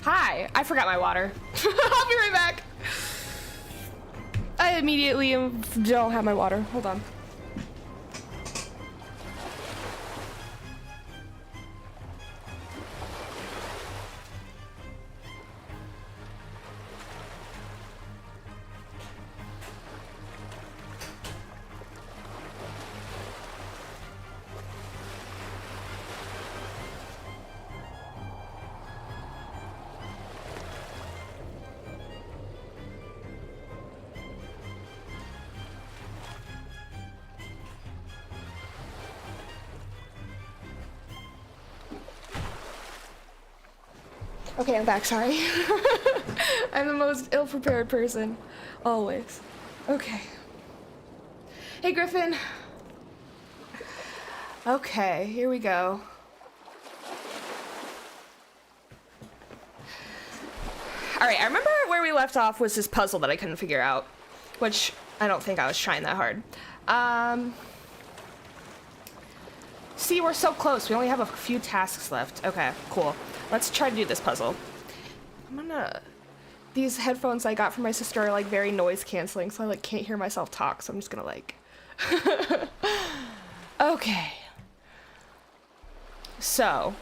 Hi, I forgot my water. I'll be right back. I immediately don't have my water. Hold on. Okay, I'm back, sorry. I'm the most ill-prepared person, always. Okay. Hey, Griffin. Okay, here we go. Alright, I remember where we left off was this puzzle that I couldn't figure out, which I don't think I was trying that hard. See, we're so close. We only have a few tasks left. Okay, cool. Let's try to do this puzzle. These headphones I got from my sister are like very noise canceling, so I like can't hear myself talk, so I'm just gonna like... Okay. So.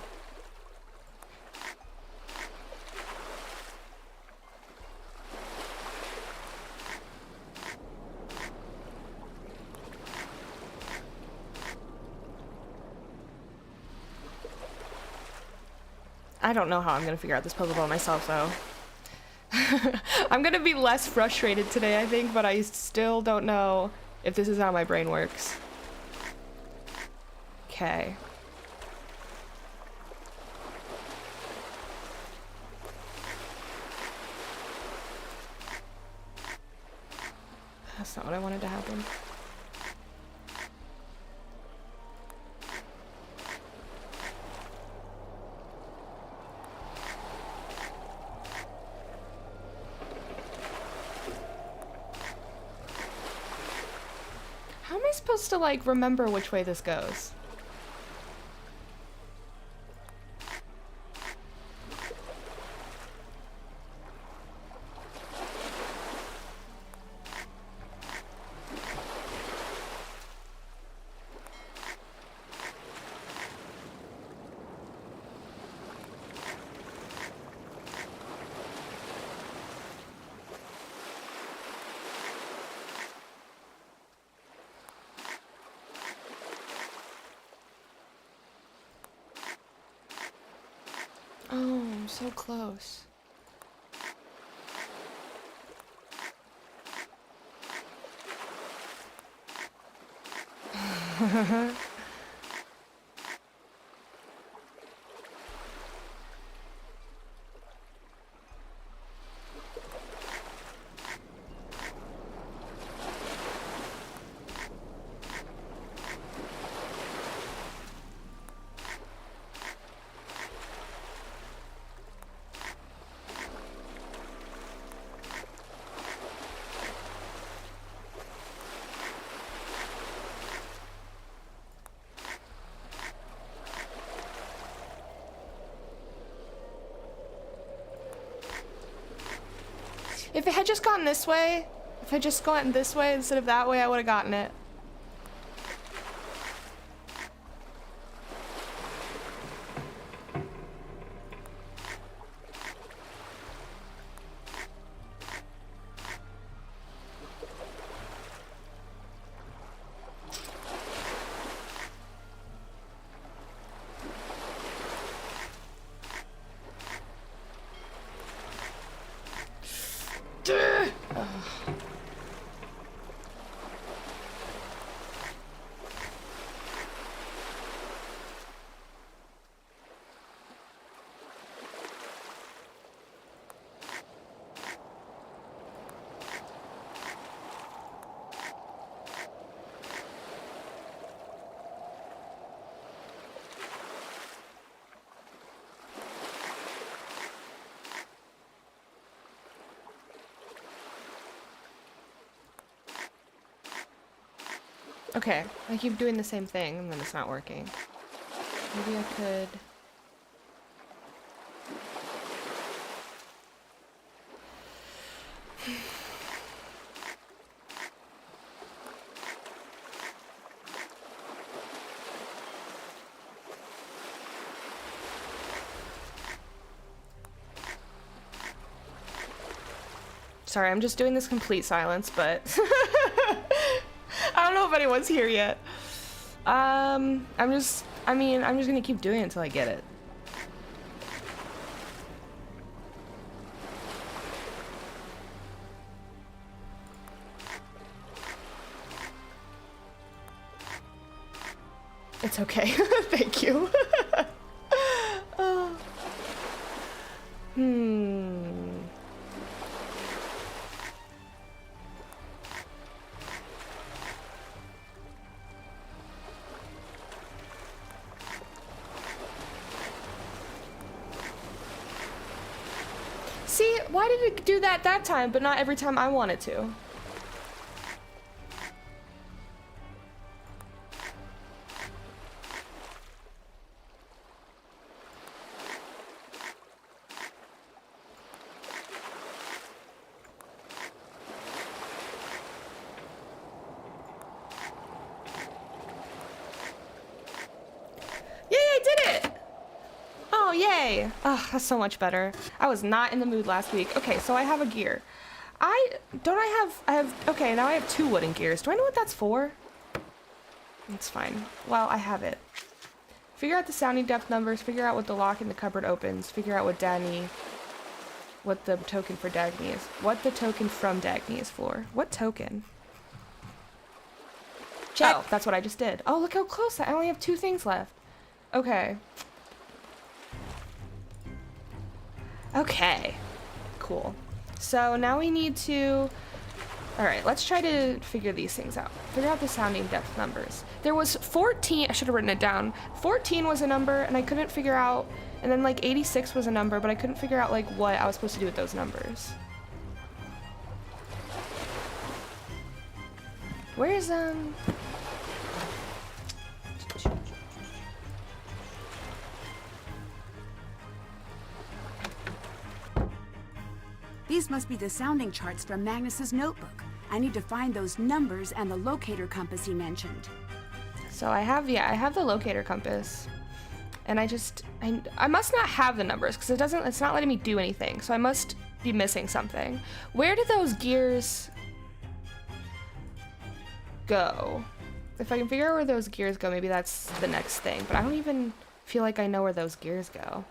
I don't know how I'm gonna figure out this puzzle by myself, though. I'm gonna be less frustrated today, I think, but I still don't know if this is how my brain works. Okay. That's not what I wanted to happen. How am I supposed to, like, remember which way this goes? Oh, I'm so close. If it had just gone this way, if I just gone this way instead of that way, I would have gotten it. Okay, I keep doing the same thing and then it's not working. Maybe I could... Sorry, I'm just doing this complete silence, but I don't know if anyone's here yet. I'm just gonna keep doing it until I get it. It's okay. Thank you. See, why did it do that time, but not every time I want it to? Yay, I did it! Oh, yay! Oh, that's so much better. I was not in the mood last week. Okay, so I have a gear. Okay, now I have 2 wooden gears. Do I know what that's for? It's fine. Well, I have it. Figure out the sounding depth numbers, figure out what the lock in the cupboard opens, figure out what the token for Dagny is. What the token from Dagny is for. What token? Check. Oh, that's what I just did. Oh, look how close I only have 2 things left. Okay. Okay. Cool. So now we need to... Alright, let's try to figure these things out. Figure out the sounding depth numbers. There was 14... I should have written it down. 14 was a number, and I couldn't figure out... And then, like, 86 was a number, but I couldn't figure out, like, what I was supposed to do with those numbers. Where's, These must be the sounding charts from Magnus's notebook. I need to find those numbers and the locator compass he mentioned. So I have the locator compass. And I must not have the numbers, because it's not letting me do anything. So I must be missing something. Where do those gears go? If I can figure out where those gears go, maybe that's the next thing. But I don't even feel like I know where those gears go.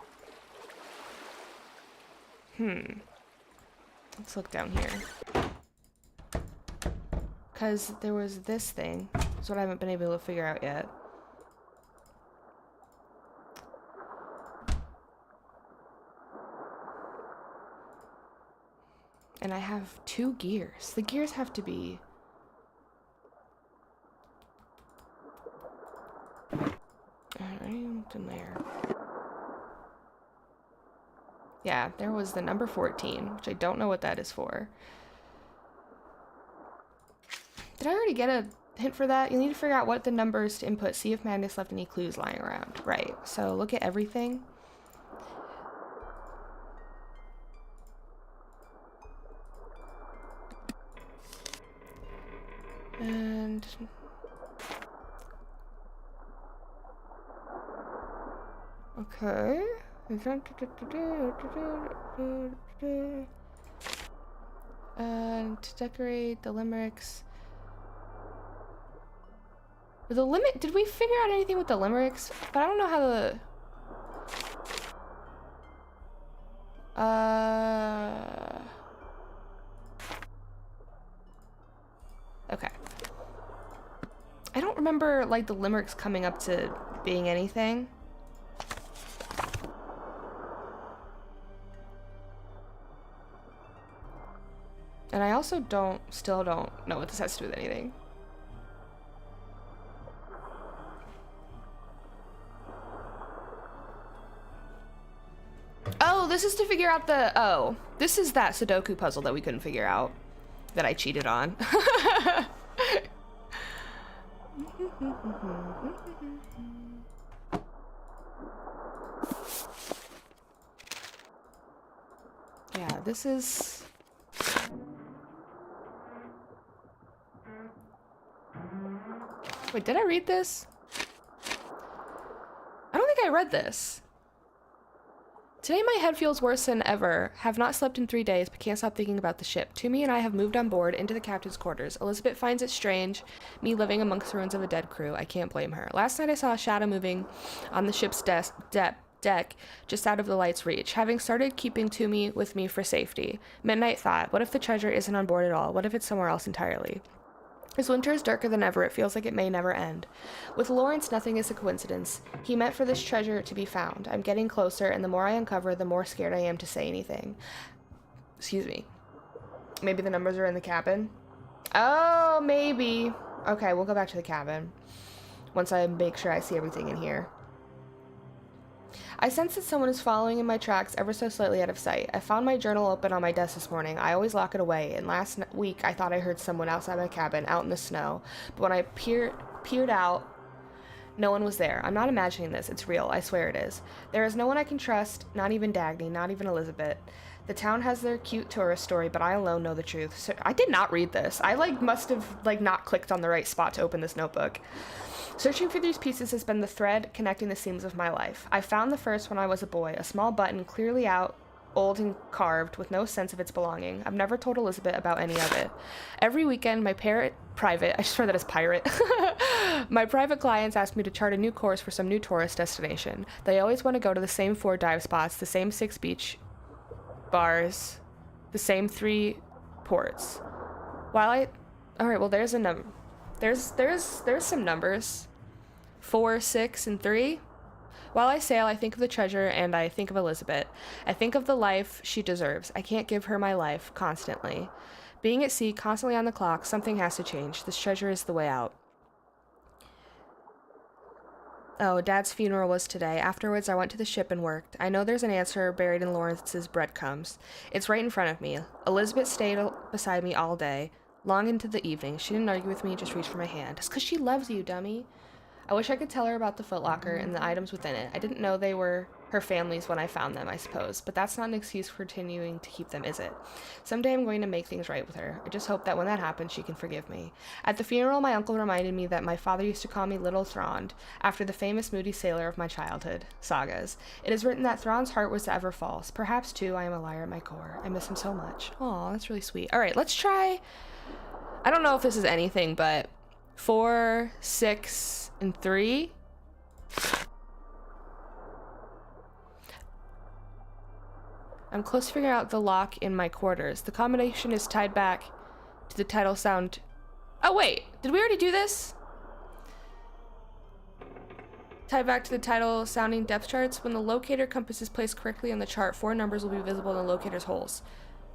Let's look down here. Because there was this thing. That's what I haven't been able to figure out yet. And I have 2 gears. The gears have to be... Alright, in there. Yeah, there was the number 14, which I don't know what that is for. Did I already get a hint for that? You'll need to figure out what the numbers to input. See if Magnus left any clues lying around. Right, so look at everything. And... okay. And to decorate the limericks. Did we figure out anything with the limericks? But I don't know how the... Okay. I don't remember, like, the limericks coming up to being anything. And I also still don't know what this has to do with anything. Oh, this is to figure out this is that Sudoku puzzle that we couldn't figure out. That I cheated on. Yeah, this is... Wait, did I read this? I don't think I read this. Today my head feels worse than ever. Have not slept in 3 days, but can't stop thinking about the ship. Toomey and I have moved on board into the captain's quarters. Elizabeth finds it strange, me living amongst the ruins of a dead crew. I can't blame her. Last night I saw a shadow moving on the ship's deck, just out of the light's reach. Having started keeping Toomey with me for safety. Midnight thought, what if the treasure isn't on board at all? What if it's somewhere else entirely? As winter is darker than ever, it feels like it may never end. With Lawrence, nothing is a coincidence. He meant for this treasure to be found. I'm getting closer, and the more I uncover, the more scared I am to say anything. Excuse me. Maybe the numbers are in the cabin? Oh, maybe. Okay, we'll go back to the cabin once I make sure I see everything in here. I sense that someone is following in my tracks ever so slightly out of sight. I found my journal open on my desk this morning. I always lock it away, and last week I thought I heard someone outside my cabin, out in the snow. But when I peered out, no one was there. I'm not imagining this. It's real. I swear it is. There is no one I can trust, not even Dagny, not even Elizabeth. The town has their cute tourist story, but I alone know the truth. So I did not read this. I must have not clicked on the right spot to open this notebook. Searching for these pieces has been the thread connecting the seams of my life. I found the first when I was a boy, a small button clearly out, old and carved, with no sense of its belonging. I've never told Elizabeth about any of it. Every weekend, my private clients ask me to chart a new course for some new tourist destination. They always want to go to the same 4 dive spots, the same 6 beach bars, the same 3 ports. Alright, well, there's a number. There's some numbers. 4, 6, and 3. While I sail, I think of the treasure and I think of Elizabeth. I think of the life she deserves. I can't give her my life constantly. Being at sea, constantly on the clock, something has to change. This treasure is the way out. Oh, Dad's funeral was today. Afterwards, I went to the ship and worked. I know there's an answer buried in Lawrence's breadcrumbs. It's right in front of me. Elizabeth stayed beside me all day. Long into the evening. She didn't argue with me, just reached for my hand. It's 'cause she loves you, dummy. I wish I could tell her about the footlocker and the items within it. I didn't know they were her family's when I found them, I suppose. But that's not an excuse for continuing to keep them, is it? Someday I'm going to make things right with her. I just hope that when that happens, she can forgive me. At the funeral, my uncle reminded me that my father used to call me Little Thrond, after the famous moody sailor of my childhood sagas. It is written that Thrond's heart was ever false. Perhaps, too, I am a liar at my core. I miss him so much. Aw, that's really sweet. All right, let's try... I don't know if this is anything, but 4, 6, and 3. I'm close to figuring out the lock in my quarters. The combination is tied back to the title sound. Oh, wait. Did we already do this? Tied back to the title sounding depth charts. When the locator compass is placed correctly on the chart, 4 numbers will be visible in the locator's holes.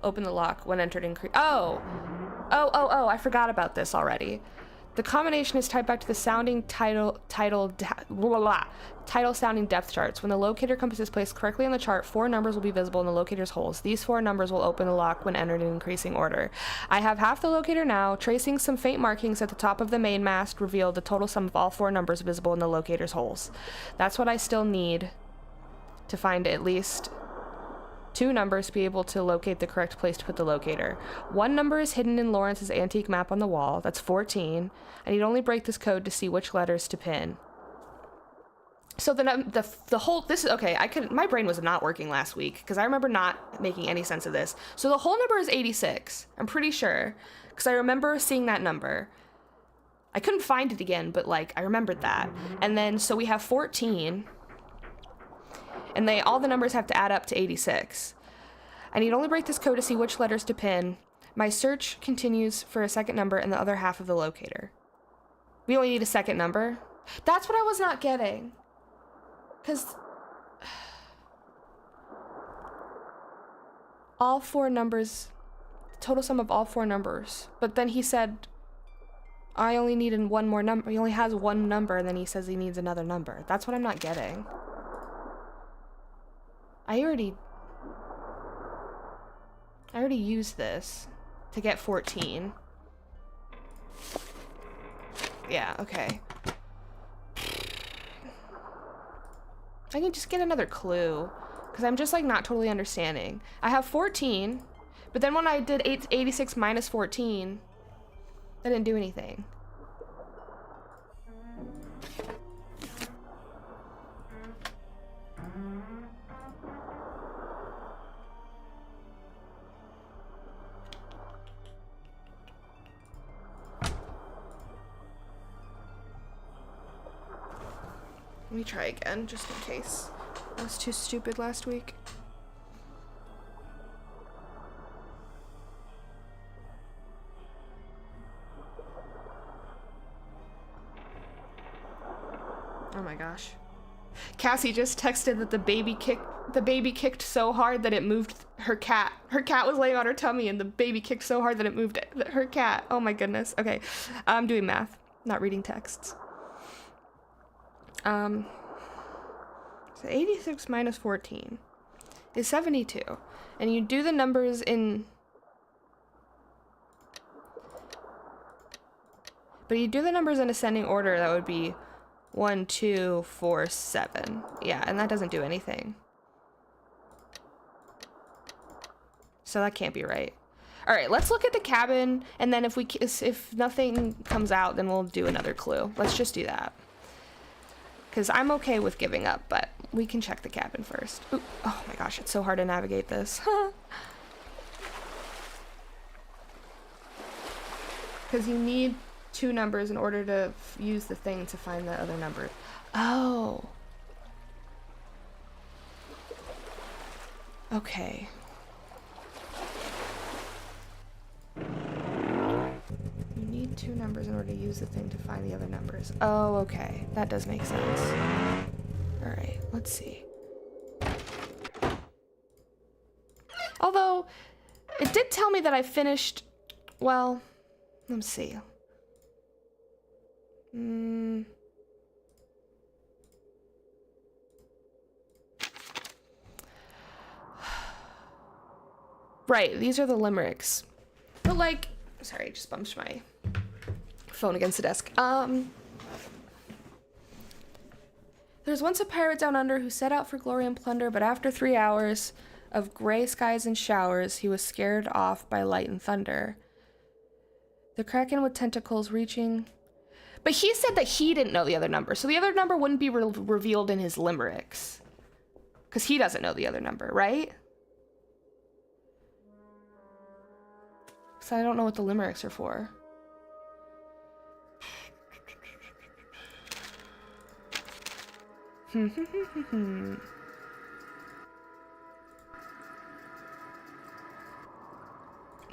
Open the lock when entered in Oh, I forgot about this already. The combination is tied back to the sounding title sounding depth charts. When the locator compass is placed correctly on the chart, 4 numbers will be visible in the locator's holes. These 4 numbers will open the lock when entered in increasing order. I have half the locator now. Tracing some faint markings at the top of the mainmast revealed the total sum of all 4 numbers visible in the locator's holes. That's what I still need to find at least 2 numbers to be able to locate the correct place to put the locator. 1 number is hidden in Lawrence's antique map on the wall. That's 14. I need only break this code to see which letters to pin. So the whole, this is, okay, my brain was not working last week because I remember not making any sense of this. So the whole number is 86. I'm pretty sure because I remember seeing that number. I couldn't find it again, but I remembered that. And then, so we have 14. And all the numbers have to add up to 86. I need only break this code to see which letters to pin. My search continues for a second number in the other half of the locator. We only need a second number? That's what I was not getting. Because all 4 numbers, the total sum of all 4 numbers. But then he said, I only need 1 more number. He only has 1 number, and then he says he needs another number. That's what I'm not getting. I already used this to get 14. Yeah, okay. I can just get another clue, because I'm just not totally understanding. I have 14, but then when I did 86 minus 14, that didn't do anything. Let me try again, just in case I was too stupid last week. Oh my gosh. Cassie just texted that the baby kicked so hard that it moved her cat. Her cat was laying on her tummy and the baby kicked so hard that it moved her cat. Oh my goodness. Okay, I'm doing math, not reading texts. So 86 minus 14 is 72. And you do the numbers in... But you do the numbers in ascending order, that would be 1, 2, 4, 7. Yeah, and that doesn't do anything. So that can't be right. All right, let's look at the cabin, and then if nothing comes out, then we'll do another clue. Let's just do that. Because I'm okay with giving up, but we can check the cabin first. Ooh, oh my gosh, it's so hard to navigate this. Because you need 2 numbers in order to use the thing to find the other number. Oh. Okay. You need 2 numbers in order to use the thing to find the other numbers. Oh, okay. That does make sense. Alright, let's see. Although, it did tell me that I finished... Well, let's see. Right, these are the limericks. But like, sorry, I just bumped my phone against the desk. There's once a pirate down under who set out for glory and plunder, but after 3 hours of gray skies and showers, he was scared off by light and thunder. The kraken with tentacles reaching... But he said that he didn't know the other number, so the other number wouldn't be revealed in his limericks. Because he doesn't know the other number, right? So I don't know what the limericks are for. I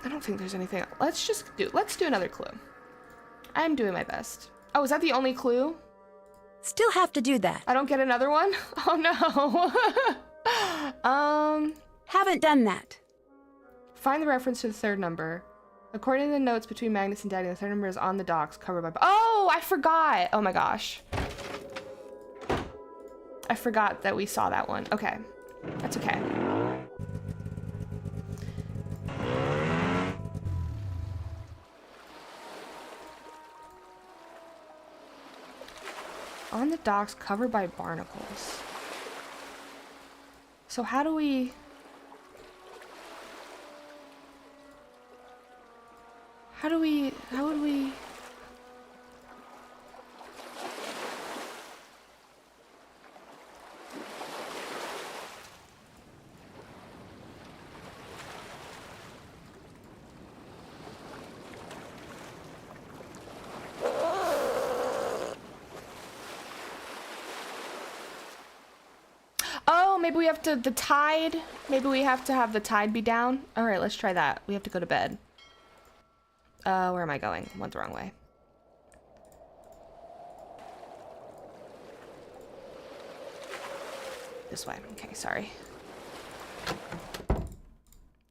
don't think there's anything. Let's do another clue. I'm doing my best. Oh, is that the only clue? Still have to do that. I don't get another one? Oh no. Haven't done that. Find the reference to the third number. According to the notes between Magnus and Daddy, the third number is on the docks, covered by... Oh, I forgot! Oh my gosh. I forgot that we saw that one. Okay. That's okay. On the docks, covered by barnacles. So how would we... Oh, maybe we have to, the tide, maybe we have to have the tide be down. All right, let's try that. We have to go to bed. Where am I going? Went the wrong way. This way. Okay, sorry.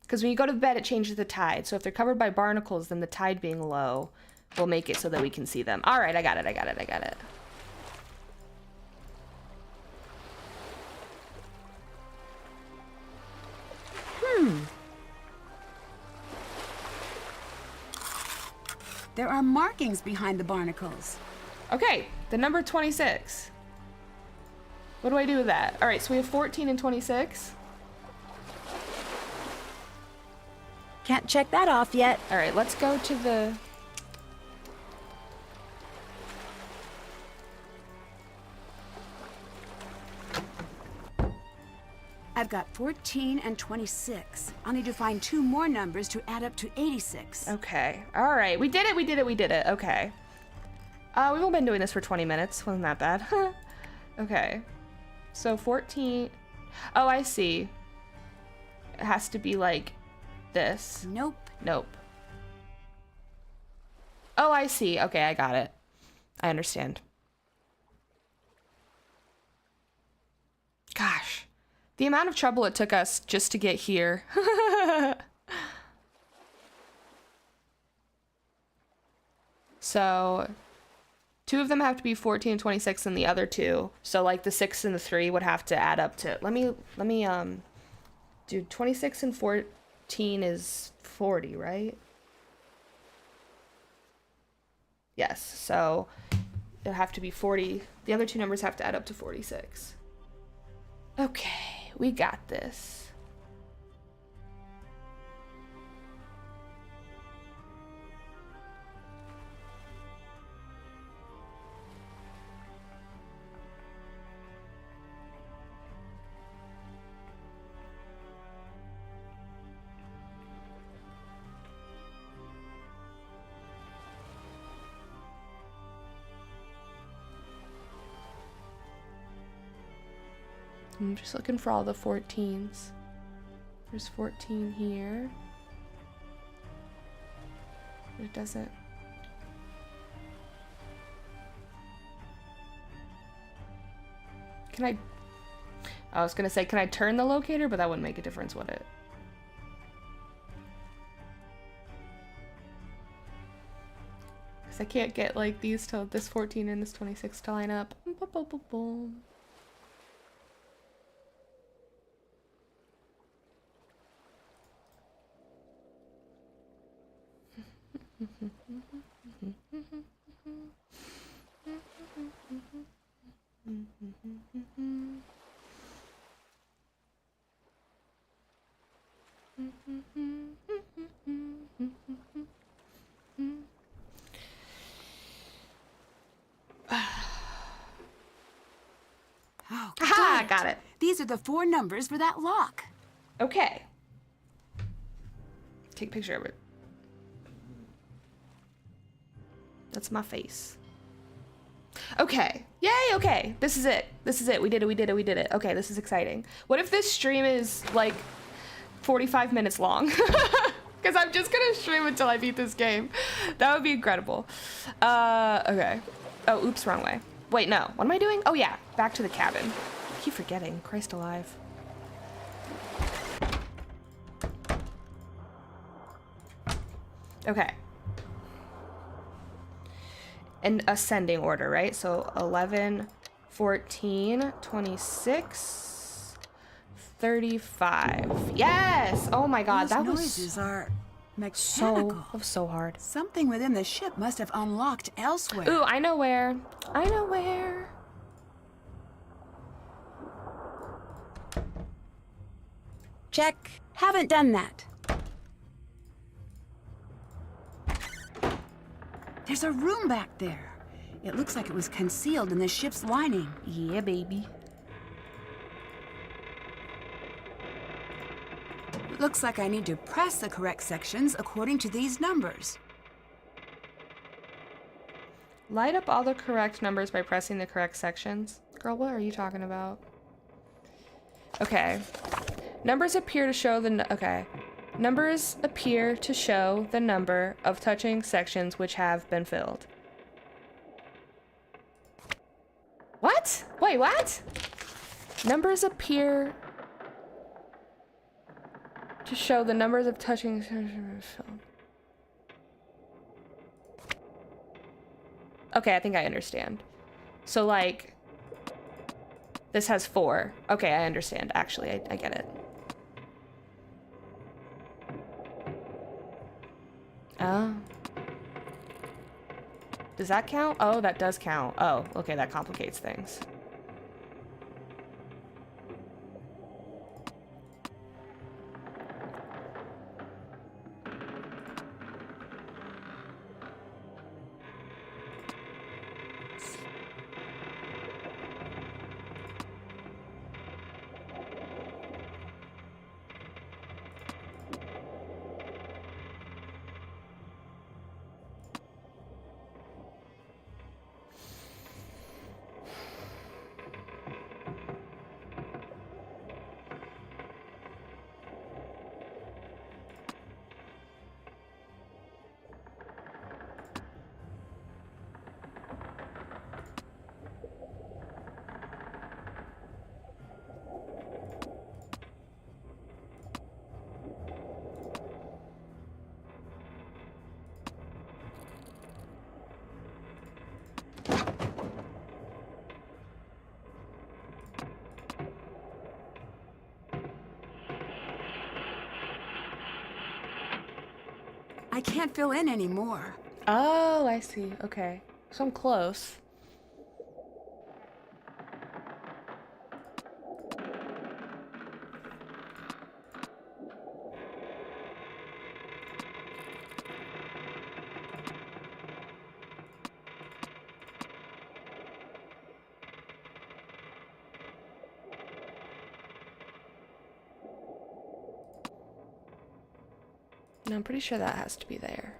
Because when you go to bed, it changes the tide. So if they're covered by barnacles, then the tide being low will make it so that we can see them. All right, I got it. There are markings behind the barnacles. Okay, the number 26. What do I do with that? All right, so we have 14 and 26. Can't check that off yet. All right, let's go to the... I've got 14 and 26. I'll need to find 2 more numbers to add up to 86. Okay. All right. We did it. We did it. We did it. Okay. We've only been doing this for 20 minutes. Wasn't that bad? Okay. So 14. Oh, I see. It has to be like this. Nope. Nope. Oh, I see. Okay, I got it. I understand. Gosh. The amount of trouble it took us just to get here. So, 2 of them have to be 14 and 26 and the other 2. So, like, the 6 and the 3 would have to add up to... Let me, do 26 and 14 is 40, right? Yes, so it'll have to be 40. The other 2 numbers have to add up to 46. Okay, we got this. I'm just looking for all the 14s. There's 14 here. But it doesn't. Can I was gonna say, can I turn the locator? But that wouldn't make a difference, would it? Because I can't get like these to this 14 and this 26 to line up. Boom. Oh, Aha, got it. These are the 4 numbers for that lock. Okay. Take a picture of it. That's my face. Okay. Yay, okay. This is it. This is it. We did it, we did it, we did it. Okay, this is exciting. What if this stream is like 45 minutes long? Because I'm just gonna stream until I beat this game. That would be incredible. Okay. Oh, oops, wrong way. Wait, no. What am I doing? Oh yeah, back to the cabin. I keep forgetting. Christ alive. Okay. In ascending order, right? So 11, 14, 26, 35. Yes! Oh my god, Those that noises was are mechanical. so hard. Something within the ship must have unlocked elsewhere. Ooh, I know where. I know where. Check. Haven't done that. There's a room back there. It looks like it was concealed in the ship's lining. Yeah, baby. Looks like I need to press the correct sections according to these numbers. Light up all the correct numbers by pressing the correct sections. Girl, what are you talking about? Okay. Numbers appear to show the... Okay. Numbers appear to show the number of touching sections which have been filled. What? Wait, what? Numbers appear to show the numbers of touching sections filled. Okay, I think I understand. So, like, this has 4. Okay, I understand. Actually, I get it. Oh. Does that count? Oh, that does count. Oh, okay, that complicates things. can't fill in anymore. Oh, I see. Okay. So I'm close. No, I'm pretty sure that has to be there.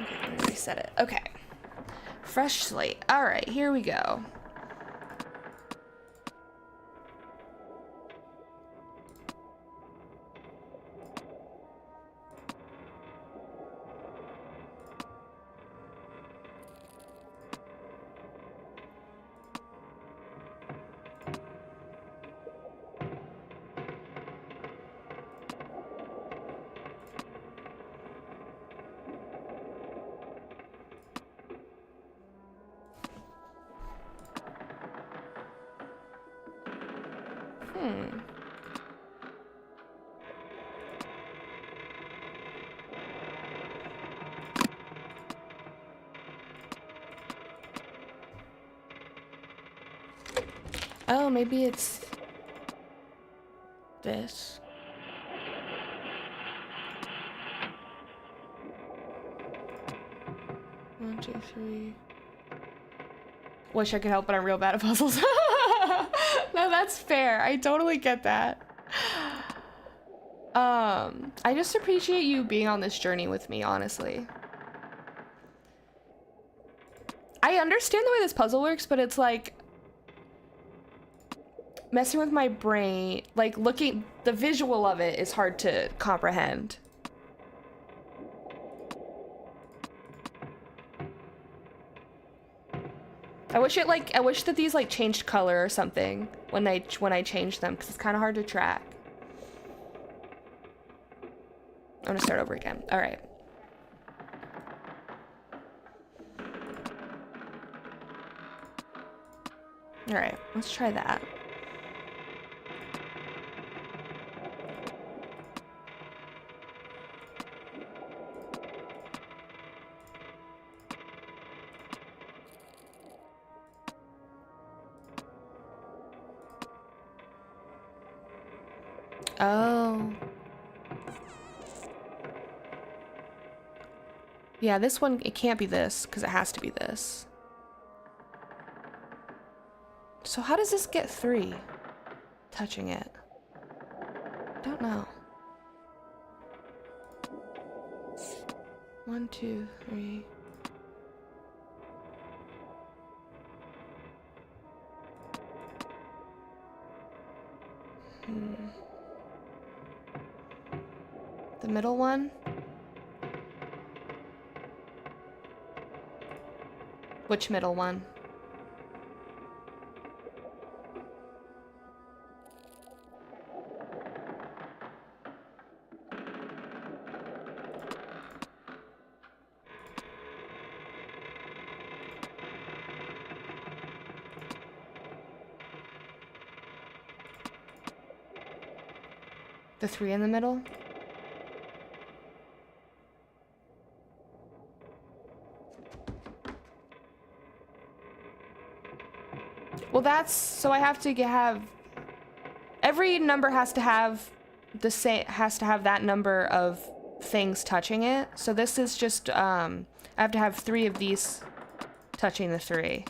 Okay, let me reset it. Okay. Fresh slate. All right, here we go. Oh, maybe it's this. One, two, three. Wish I could help, but I'm real bad at puzzles. No, that's fair. I totally get that. I just appreciate you being on this journey with me, honestly. I understand the way this puzzle works, but it's like messing with my brain, like looking, the visual of it is hard to comprehend. I wish that these like changed color or something when I change them, because it's kind of hard to track. I'm gonna start over again. All right. All right, let's try that. Oh. Yeah, this one, it can't be this, because it has to be this. So how does this get 3? Touching it. Don't know. 1, 2, 3. The middle one? Which middle one? The 3 in the middle? Well, that's, so I have to have, every number has to have the same, has to have that number of things touching it. So this is just, I have to have 3 of these touching the 3.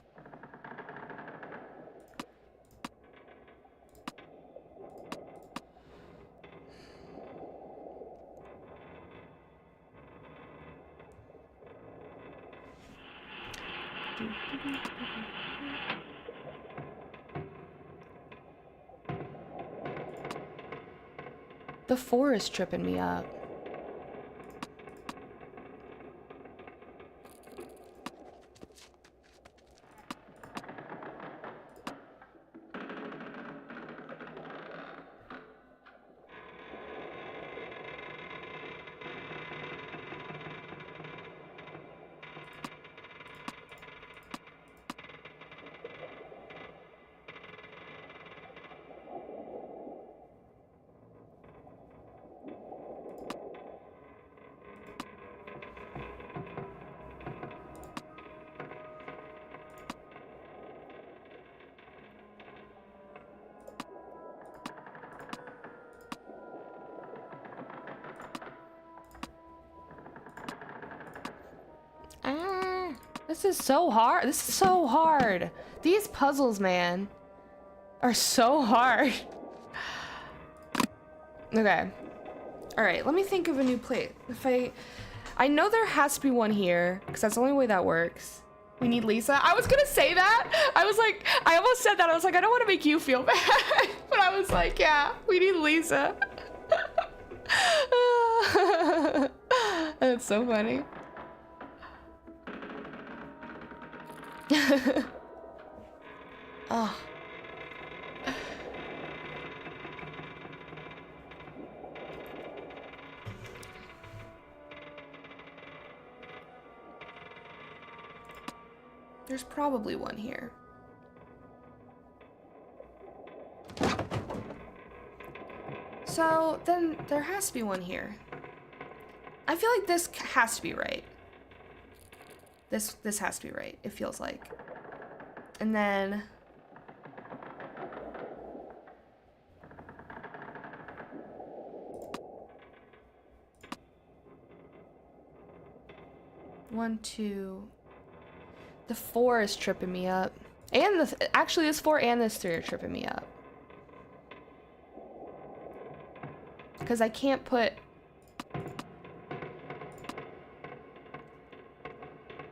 The 4 is tripping me up. This is so hard. This is so hard. These puzzles, man, are so hard. Okay. All right, let me think of a new plate. I know there has to be one here, because that's the only way that works. We need Lisa. I was gonna say that. I was like, I almost said that. I was like, I don't want to make you feel bad. But I was like, yeah, we need Lisa. That's so funny. Oh. There's probably one here. So then there has to be one here. I feel like this has to be right. This has to be right, it feels like. And then one, two. The 4 is tripping me up. And actually this 4 and this 3 are tripping me up. Because I can't put...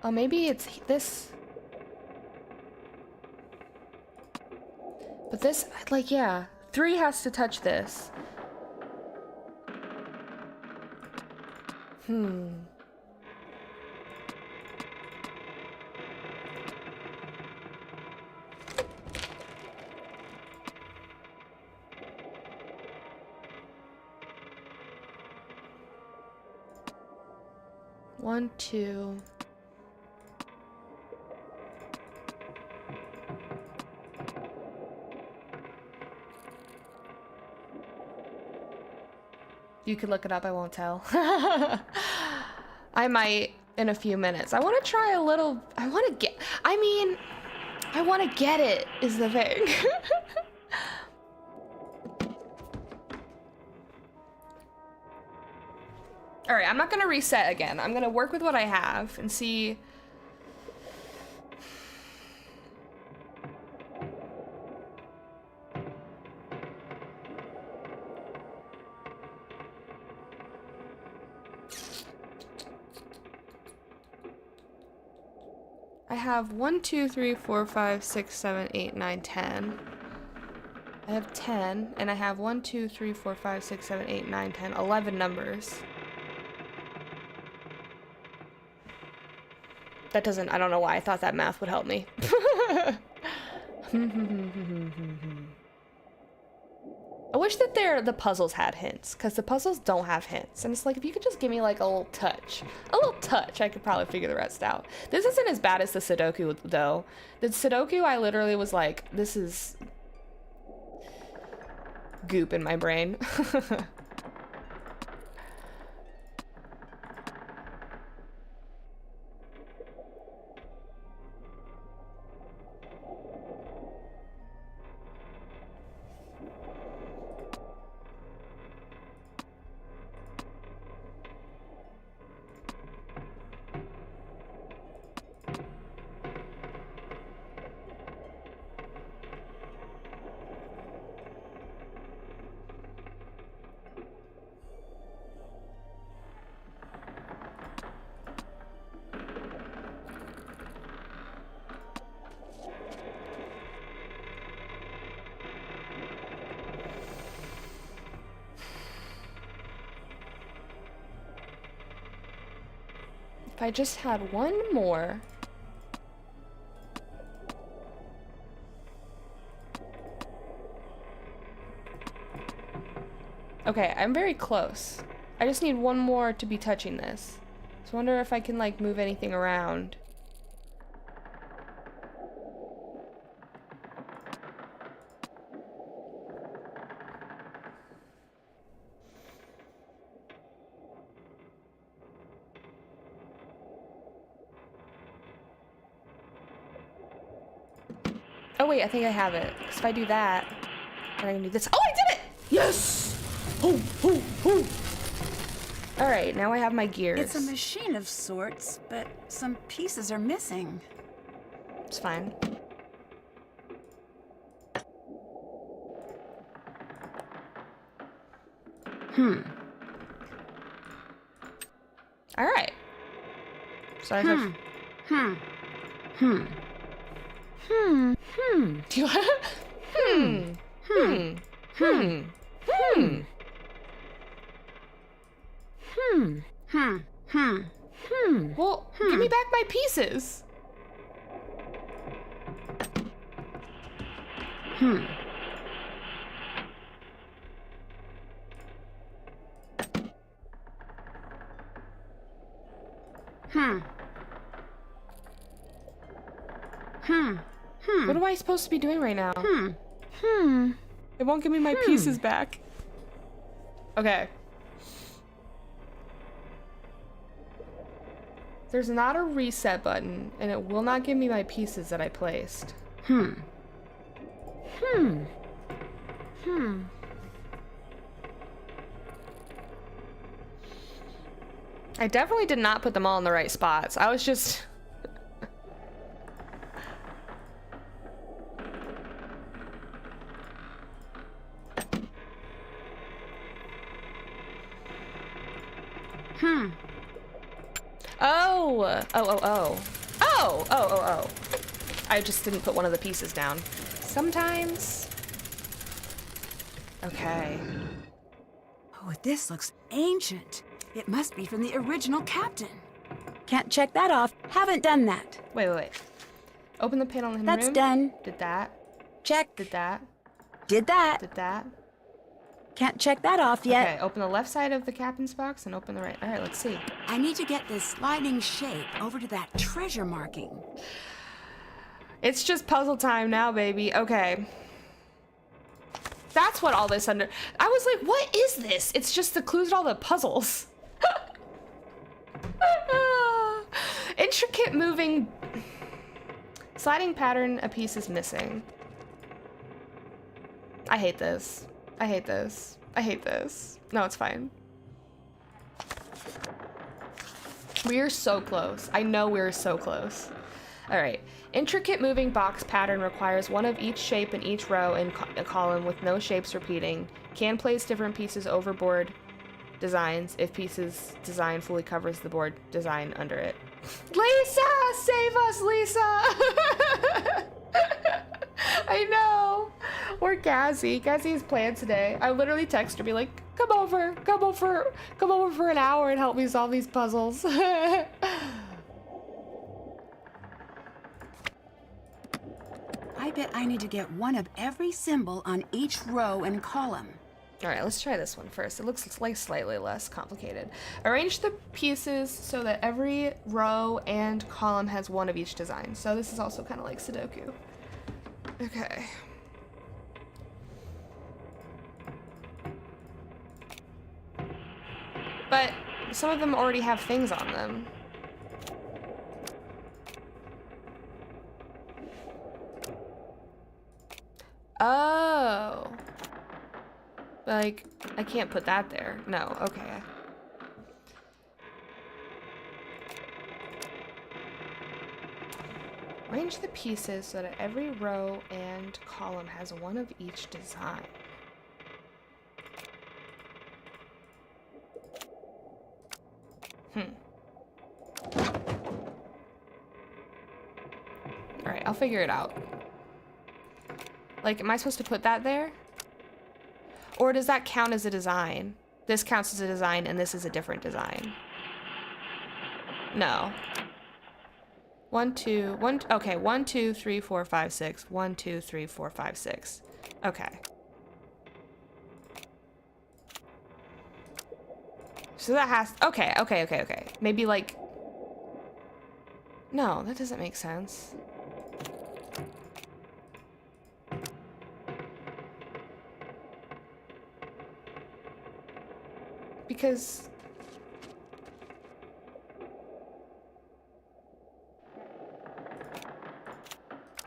Oh, maybe it's this. But this, like, yeah. 3 has to touch this. One, two. You could look it up, I won't tell. I might in a few minutes. I want to try a little, I want to get it is the thing. All right, I'm not gonna reset again. I'm gonna work with what I have and see. I have 1, 2, 3, 4, 5, 6, 7, 8, 9, 10. I have 10, and I have 1, 2, 3, 4, 5, 6, 7, 8, 9, 10, 11 numbers. That doesn't, I don't know why I thought that math would help me. I wish that the puzzles had hints, because the puzzles don't have hints. And it's like, if you could just give me like a little touch, I could probably figure the rest out. This isn't as bad as the Sudoku though. The Sudoku, I literally was like, this is goop in my brain. If I just had one more. Okay, I'm very close. I just need one more to be touching this. So I wonder if I can like move anything around. Oh wait, I think I have it. Because if I do that, then I can do this. Oh, I did it! Yes! Oh, oh, oh! All right, now I have my gears. It's a machine of sorts, but some pieces are missing. It's fine. All right. Sorry if I've... Well, give me back my pieces. What am I supposed to be doing right now? It won't give me my pieces back. Okay. There's not a reset button, and it will not give me my pieces that I placed. I definitely did not put them all in the right spots. I was just... Oh. I just didn't put one of the pieces down. Sometimes. Okay. Oh, this looks ancient. It must be from the original captain. Can't check that off. Haven't done that. Wait. Open the panel in the That's room. done. Did that. Check. Did that. Did that. Did that. Can't check that off yet. Okay, open the left side of the captain's box and open the right. All right, let's see. I need to get this sliding shape over to that treasure marking. It's just puzzle time now, baby. Okay. That's what all this under... I was like, what is this? It's just the clues to all the puzzles. Intricate moving... Sliding pattern, a piece is missing. I hate this. I hate this. I hate this. No, it's fine. We're so close. I know we're so close. All right. Intricate moving box pattern requires one of each shape in each row and a column with no shapes repeating. Can place different pieces over board designs if pieces design fully covers the board design under it. Lisa! Save us, Lisa! I know. Or Gazzy. Gazzy has planned today. I literally text her, be like, come over for an hour and help me solve these puzzles. I bet I need to get one of every symbol on each row and column. All right, let's try this one first. It looks like slightly less complicated. Arrange the pieces so that every row and column has one of each design. So this is also kind of like Sudoku. Okay. But some of them already have things on them. Oh. Like, I can't put that there. No, okay. Arrange the pieces so that every row and column has one of each design. Alright, I'll figure it out. Like, am I supposed to put that there? Or does that count as a design? This counts as a design and this is a different design. No. 1, 2, 1, okay, 1, 2, 3, 4, 5, 6. 1, 2, 3, 4, 5, 6. Okay. So that has, okay. Maybe like, no, that doesn't make sense. Because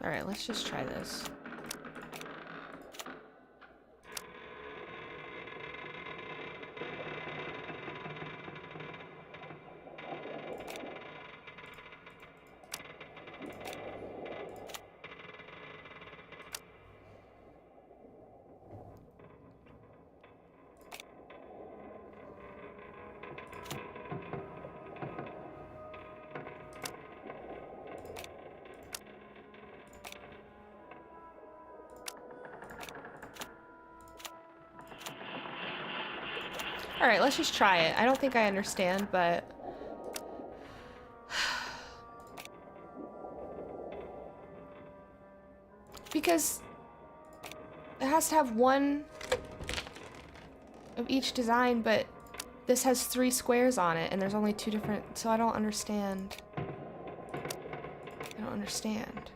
all right, let's just try this. Alright, let's just try it. I don't think I understand, but... Because it has to have one of each design, but this has 3 squares on it, and there's only 2 different, so I don't understand. I don't understand.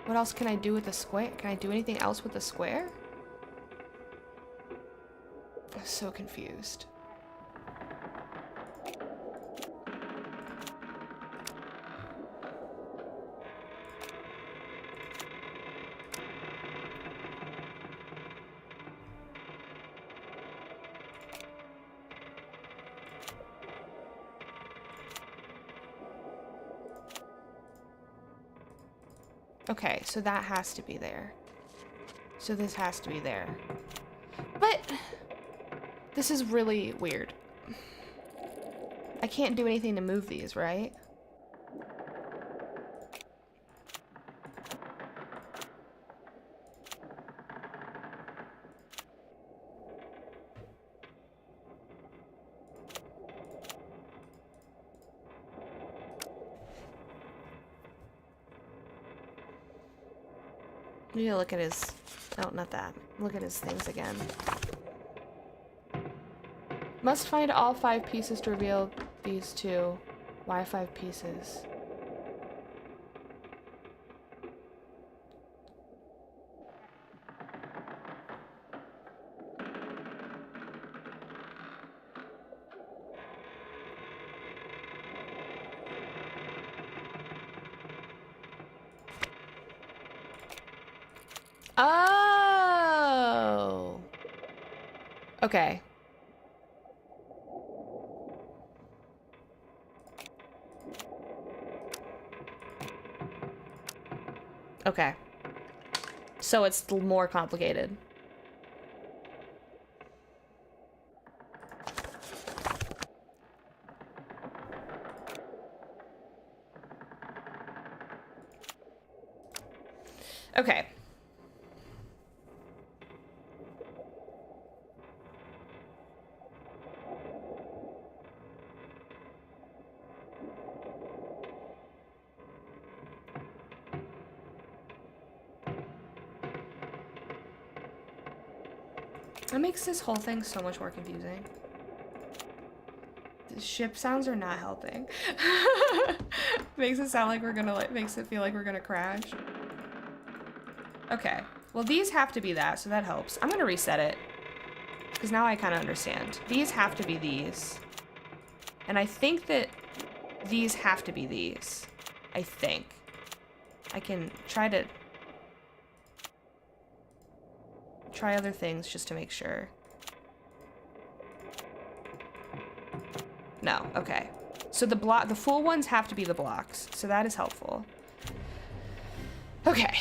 What else can I do with the square? Can I do anything else with the square? I'm so confused. Okay, so that has to be there. So this has to be there. But this is really weird. I can't do anything to move these, right? I need to look at his... Oh, not that. Look at his things again. Must find all 5 pieces to reveal these 2. Why 5 pieces? Oh! Okay. Okay. So it's more complicated. Okay. That makes this whole thing so much more confusing. The ship sounds are not helping. Makes it sound like we're gonna, makes it feel like we're gonna crash. Okay, well these have to be that, so that helps. I'm gonna reset it, because now I kind of understand. These have to be these. And I think that these have to be these. I think. I can try to... try other things just to make sure. No, okay. So the full ones have to be the blocks, so that is helpful. Okay.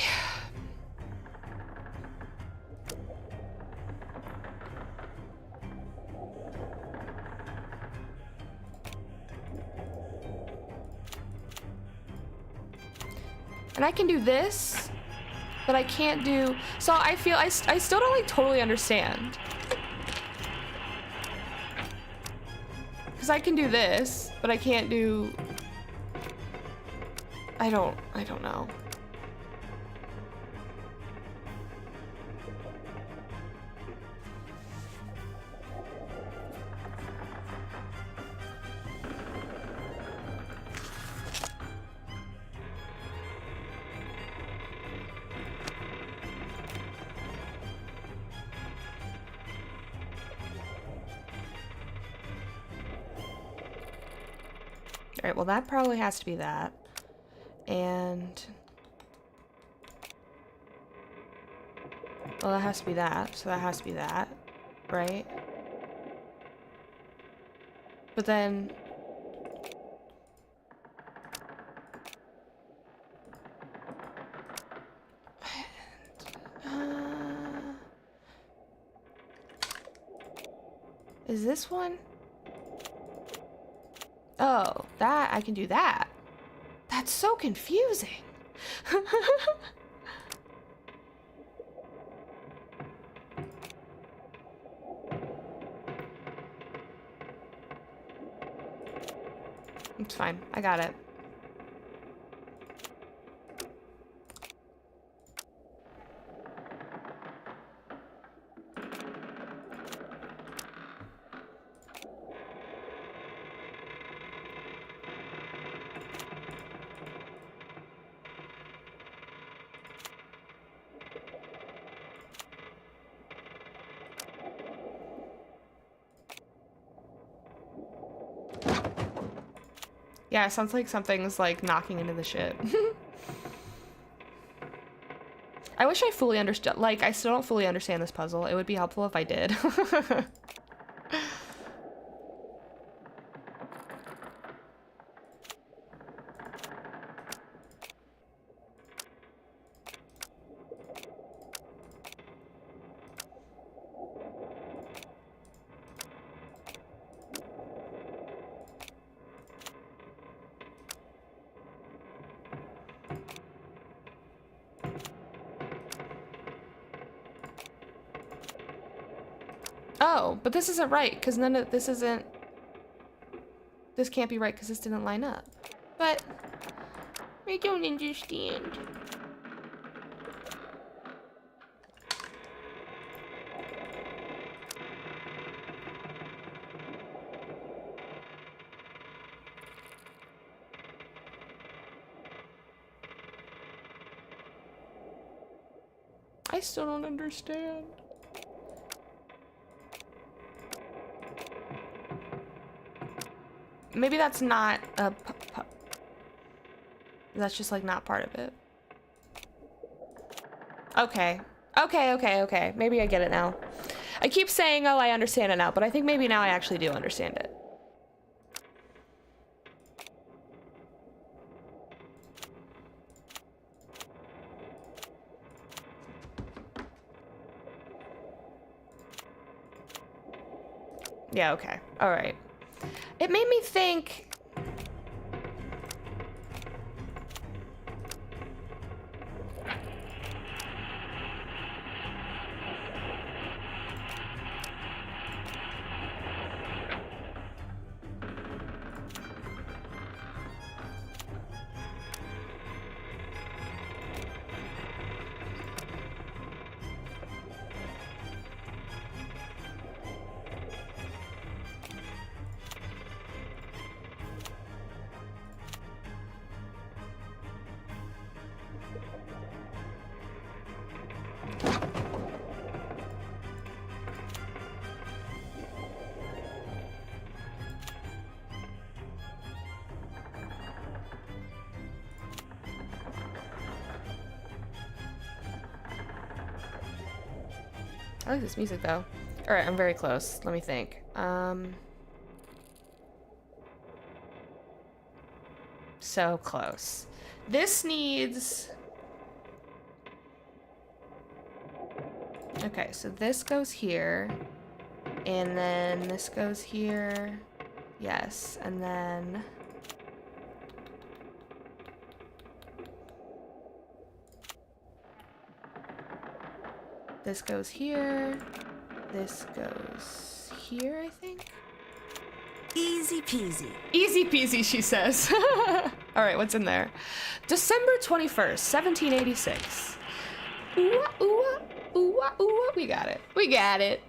And I can do this, but I can't do... So I feel I still don't like totally understand. Because I can do this, but I can't do... I don't know. Alright, well that probably has to be that. And... well, that has to be that, so that has to be that, right? But then... is this one? Oh, that, I can do that. That's so confusing. It's fine. I got it. Yeah, it sounds like something's like knocking into the ship. I wish I fully understood. Like, I still don't fully understand this puzzle. It would be helpful if I did. Oh, but this isn't right, because none of this isn't... This can't be right, because this didn't line up. But... I don't understand. I still don't understand. Maybe that's not a that's just like not part of it. Okay. Okay. Maybe I get it now. I keep saying, oh, I understand it now, but I think maybe now I actually do understand it. Yeah, okay. All right. It made me think... I like this music though. All right, I'm very close. Let me think. So close. This needs... Okay, so this goes here. And then this goes here. Yes, and then... This goes here. This goes here, I think. Easy peasy. Easy peasy, she says. All right, what's in there? December 21st, 1786. Ooh, ooh, ooh, ooh, we got it. We got it.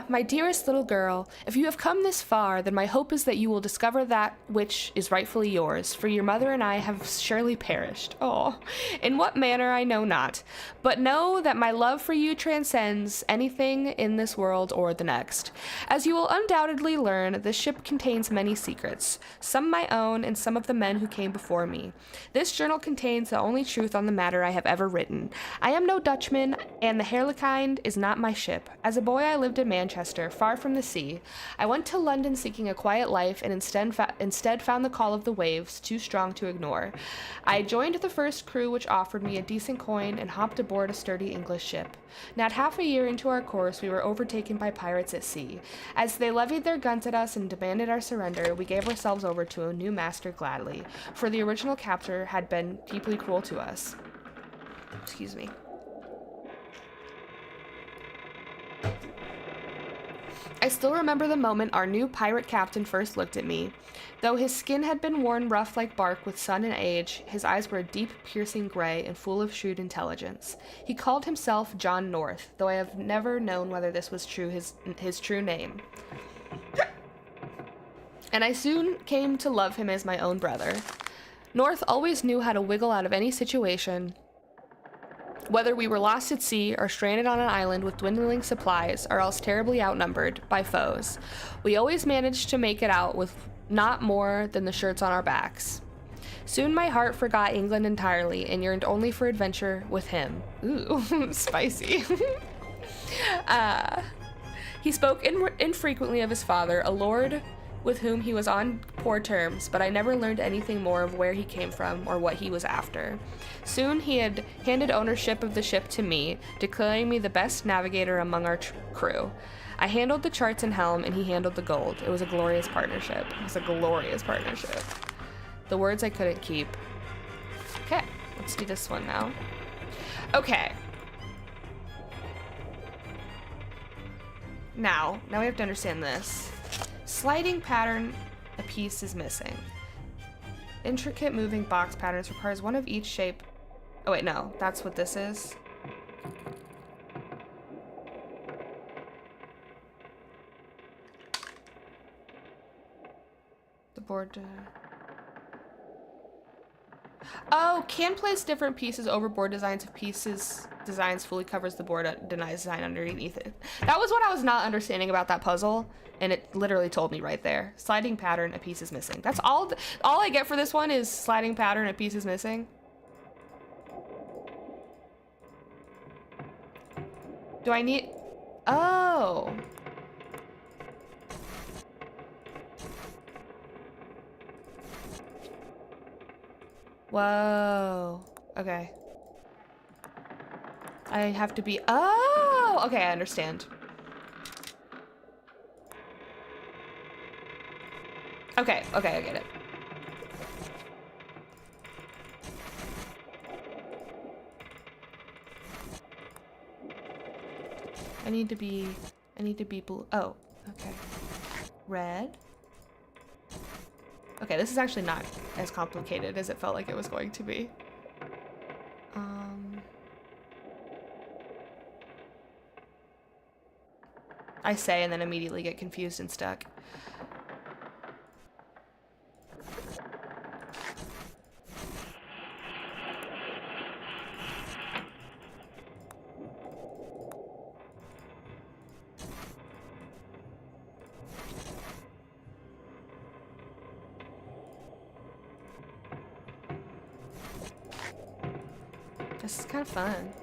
My dearest little girl, if you have come this far, then my hope is that you will discover that which is rightfully yours, for your mother and I have surely perished. Oh, in what manner I know not. But know that my love for you transcends anything in this world or the next. As you will undoubtedly learn, this ship contains many secrets, some my own and some of the men who came before me. This journal contains the only truth on the matter I have ever written. I am no Dutchman, and the Harlequin is not my ship. As a boy, I lived in Manchester, far from the sea. I went to London seeking a quiet life, and instead found the call of the waves too strong to ignore. I joined the first crew, which offered me a decent coin, and hopped aboard a sturdy English ship. Not half a year into our course, we were overtaken by pirates at sea. As they levied their guns at us and demanded our surrender, we gave ourselves over to a new master gladly, for the original captor had been deeply cruel to us. Excuse me. I still remember the moment our new pirate captain first looked at me. Though his skin had been worn rough like bark with sun and age, his eyes were a deep, piercing gray and full of shrewd intelligence. He called himself John North, though I have never known whether this was his true name. And I soon came to love him as my own brother. North always knew how to wiggle out of any situation. Whether we were lost at sea or stranded on an island with dwindling supplies or else terribly outnumbered by foes, we always managed to make it out with not more than the shirts on our backs. Soon my heart forgot England entirely and yearned only for adventure with him. Ooh, spicy. He spoke infrequently of his father, a lord with whom he was on poor terms, but I never learned anything more of where he came from or what he was after. Soon he had handed ownership of the ship to me, declaring me the best navigator among our crew. I handled the charts and helm, and he handled the gold. It was a glorious partnership. It was a glorious partnership. The words I couldn't keep. Okay, let's do this one now. Okay. Now we have to understand this. Sliding pattern, a piece is missing. Intricate moving box patterns requires one of each shape. Oh wait, no, that's what this is. The board. Oh, can place different pieces over board designs if designs fully covers the board, denies design underneath it. That was what I was not understanding about that puzzle, and it literally told me right there. Sliding pattern, a piece is missing. That's all I get for this one is sliding pattern, a piece is missing. Do I need... Oh. Whoa. Okay. I have to be... Oh! Okay, I understand. Okay, I get it. I need to be blue. Oh, okay. Red. Okay, this is actually not as complicated as it felt like it was going to be. I say and then immediately get confused and stuck. This is kind of fun.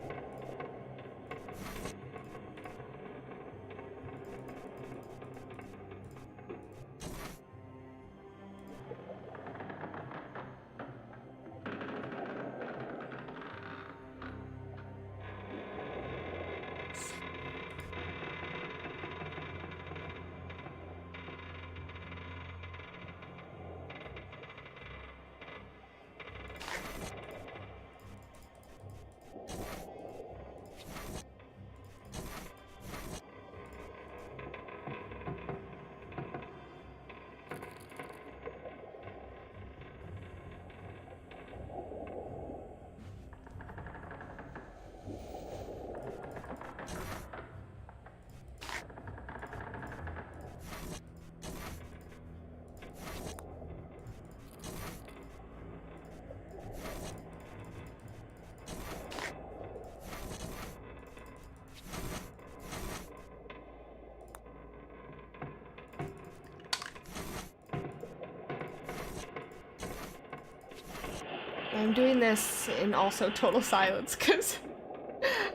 I'm doing this in also total silence because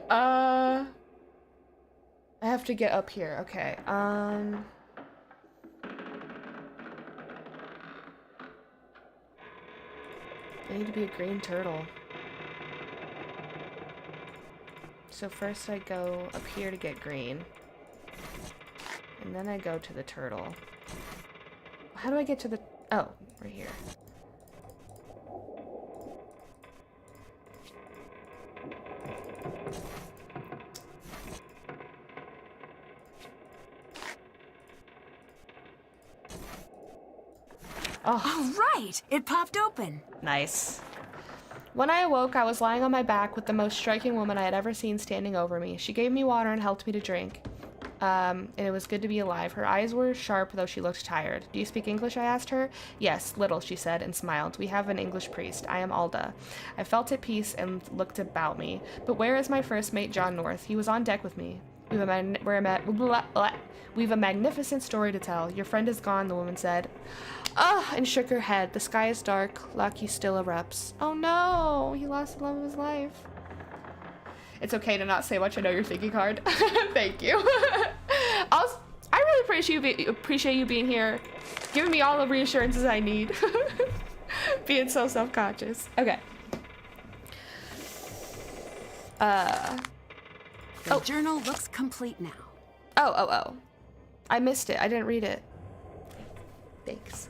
I have to get up here. Okay. I need to be a green turtle. So first I go up here to get green. And then I go to the turtle. How do I get to the... Oh, right here. Oh, Oh, right! It popped open. nice. When I awoke, I was lying on my back with the most striking woman I had ever seen standing over me. She gave me water and helped me to drink. And it was good to be alive. Her eyes were sharp, though she looked tired. Do you speak English? I asked her. Yes, little, she said, and smiled. We have an English priest. I am Alda. I felt at peace and looked about me. But where is my first mate, John North? He was on deck with me. We've a magnificent story to tell. Your friend is gone, the woman said. Ah, and shook her head. The sky is dark. Lucky still erupts. Oh no, he lost the love of his life. It's okay to not say much. I know you're thinking hard. Thank you. I really appreciate you being here, giving me all the reassurances I need. Being so self-conscious. Okay. The journal looks complete now. Oh. I missed it. I didn't read it. Thanks.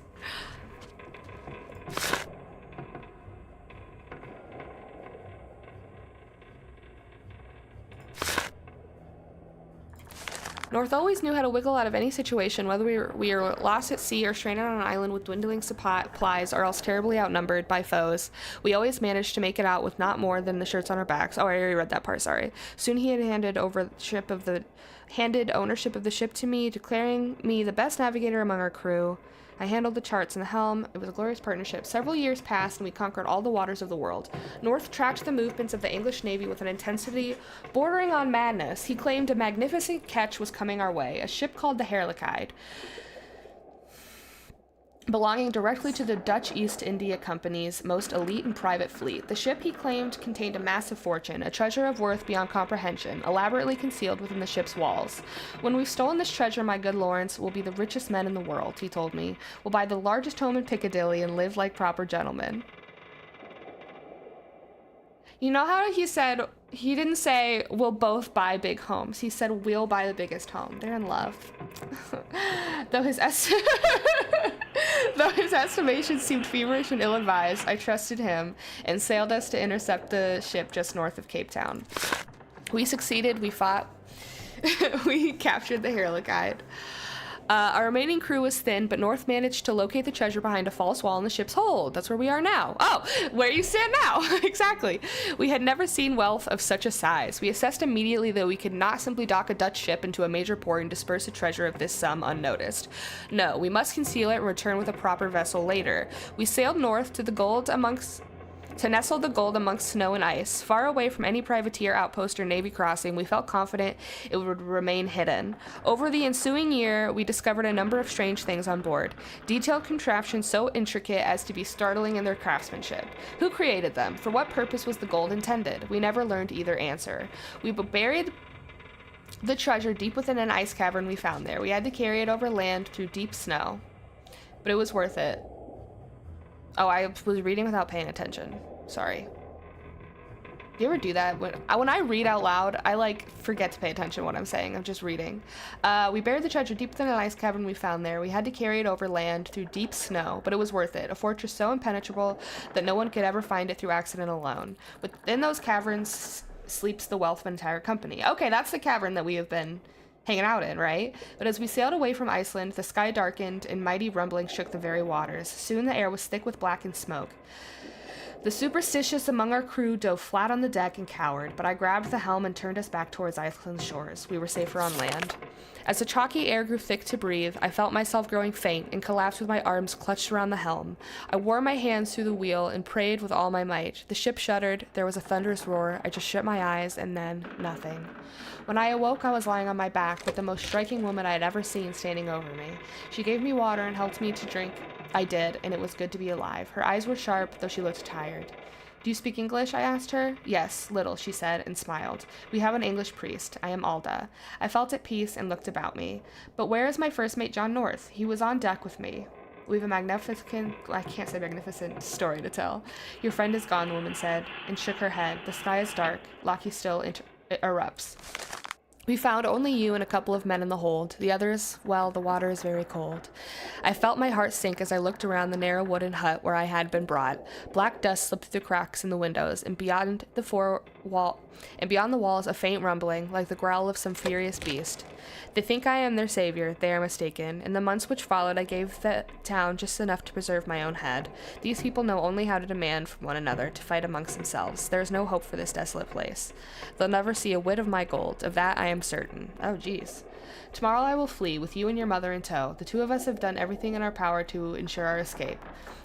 North always knew how to wiggle out of any situation, whether we were lost at sea or stranded on an island with dwindling supplies or else terribly outnumbered by foes. We always managed to make it out with not more than the shirts on our backs. Oh, I already read that part, sorry. Soon he had handed ownership of the ship to me, declaring me the best navigator among our crew. I handled the charts and the helm. It was a glorious partnership. Several years passed and we conquered all the waters of the world. North tracked the movements of the English Navy with an intensity bordering on madness. He claimed a magnificent catch was coming our way, a ship called the Heerlijkheid, belonging directly to the Dutch East India Company's most elite and private fleet. The ship, he claimed, contained a massive fortune, a treasure of worth beyond comprehension, elaborately concealed within the ship's walls. When we've stolen this treasure, my good Lawrence, we'll be the richest men in the world, he told me. We'll buy the largest home in Piccadilly and live like proper gentlemen. You know how he said, he didn't say we'll both buy big homes. He said we'll buy the biggest home. They're in love. Though his estimation seemed feverish and ill-advised, I trusted him and sailed us to intercept the ship just north of Cape Town. We succeeded, we fought, we captured the Heerlijkheid. Our remaining crew was thin, but North managed to locate the treasure behind a false wall in the ship's hold. That's where we are now. Oh, where you stand now. Exactly. We had never seen wealth of such a size. We assessed immediately that we could not simply dock a Dutch ship into a major port and disperse a treasure of this sum unnoticed. No, we must conceal it and return with a proper vessel later. We sailed north to nestle the gold amongst snow and ice. Far away from any privateer outpost or navy crossing, we felt confident it would remain hidden. Over the ensuing year, we discovered a number of strange things on board. Detailed contraptions so intricate as to be startling in their craftsmanship. Who created them? For what purpose was the gold intended? We never learned either answer. We buried the treasure deep within an ice cavern we found there. We had to carry it over land through deep snow. But it was worth it. Oh, I was reading without paying attention. Sorry. Do you ever do that? When I read out loud, I forget to pay attention to what I'm saying. I'm just reading. We buried the treasure deep within an ice cavern we found there. We had to carry it over land through deep snow, but it was worth it. A fortress so impenetrable that no one could ever find it through accident alone. Within those caverns sleeps the wealth of an entire company. Okay, that's the cavern that we have been hanging out in, right? But as we sailed away from Iceland, the sky darkened and mighty rumblings shook the very waters. Soon the air was thick with blackened smoke. The superstitious among our crew dove flat on the deck and cowered, but I grabbed the helm and turned us back towards Iceland's shores. We were safer on land. As the chalky air grew thick to breathe, I felt myself growing faint and collapsed with my arms clutched around the helm. I wore my hands through the wheel and prayed with all my might. The ship shuddered, there was a thunderous roar, I just shut my eyes, and then nothing. When I awoke, I was lying on my back with the most striking woman I had ever seen standing over me. She gave me water and helped me to drink. I did, and it was good to be alive. Her eyes were sharp, though she looked tired. Do you speak English? I asked her. Yes, little, she said, and smiled. We have an English priest. I am Alda. I felt at peace and looked about me. But where is my first mate, John North? He was on deck with me. We've a magnificent story to tell. Your friend is gone, the woman said, and shook her head. The sky is dark. Loki still erupts. We found only you and a couple of men in the hold. The others, well, the water is very cold. I felt my heart sink as I looked around the narrow wooden hut where I had been brought. Black dust slipped through the cracks in the windows, and beyond the wall, and beyond the walls a faint rumbling, like the growl of some furious beast. They think I am their savior. They are mistaken. In the months which followed, I gave the town just enough to preserve my own head. These people know only how to demand from one another, to fight amongst themselves. There is no hope for this desolate place. They'll never see a whit of my gold. Of that I am certain. Oh, geez. Tomorrow I will flee, with you and your mother in tow. The two of us have done everything in our power to ensure our escape.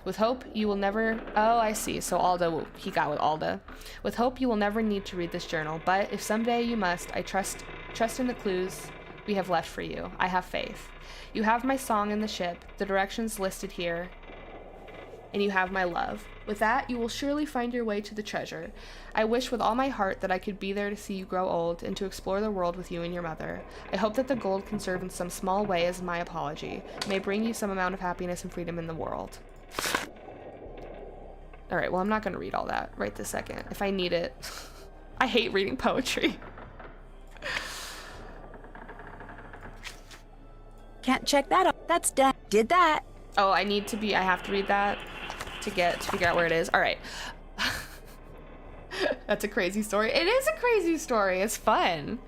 With hope, you will never... Oh, I see. So Alda, he got with Alda. With hope, you will never need to read this journal. But if someday you must, I trust in the clues we have left for you. I have faith. You have my song in the ship, the directions listed here, and you have my love. With that, you will surely find your way to the treasure. I wish with all my heart that I could be there to see you grow old and to explore the world with you and your mother. I hope that the gold can serve in some small way as my apology. It may bring you some amount of happiness and freedom in the world. Alright, well, I'm not going to read all that right this second. If I need it. I hate reading poetry. Can't check that off. That's done. Did that. Oh, I have to read that to figure out where it is. All right. That's a crazy story. It is a crazy story. It's fun.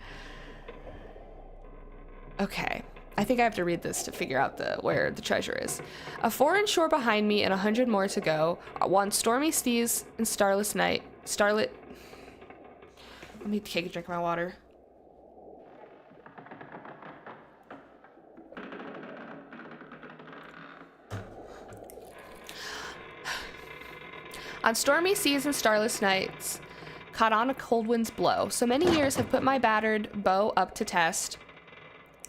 Okay. I think I have to read this to figure out where the treasure is. A foreign shore behind me and 100 more to go. On stormy seas and starless night. Let me take a drink of my water. On stormy seas and starless nights, caught on a cold wind's blow, so many years have put my battered bow up to test.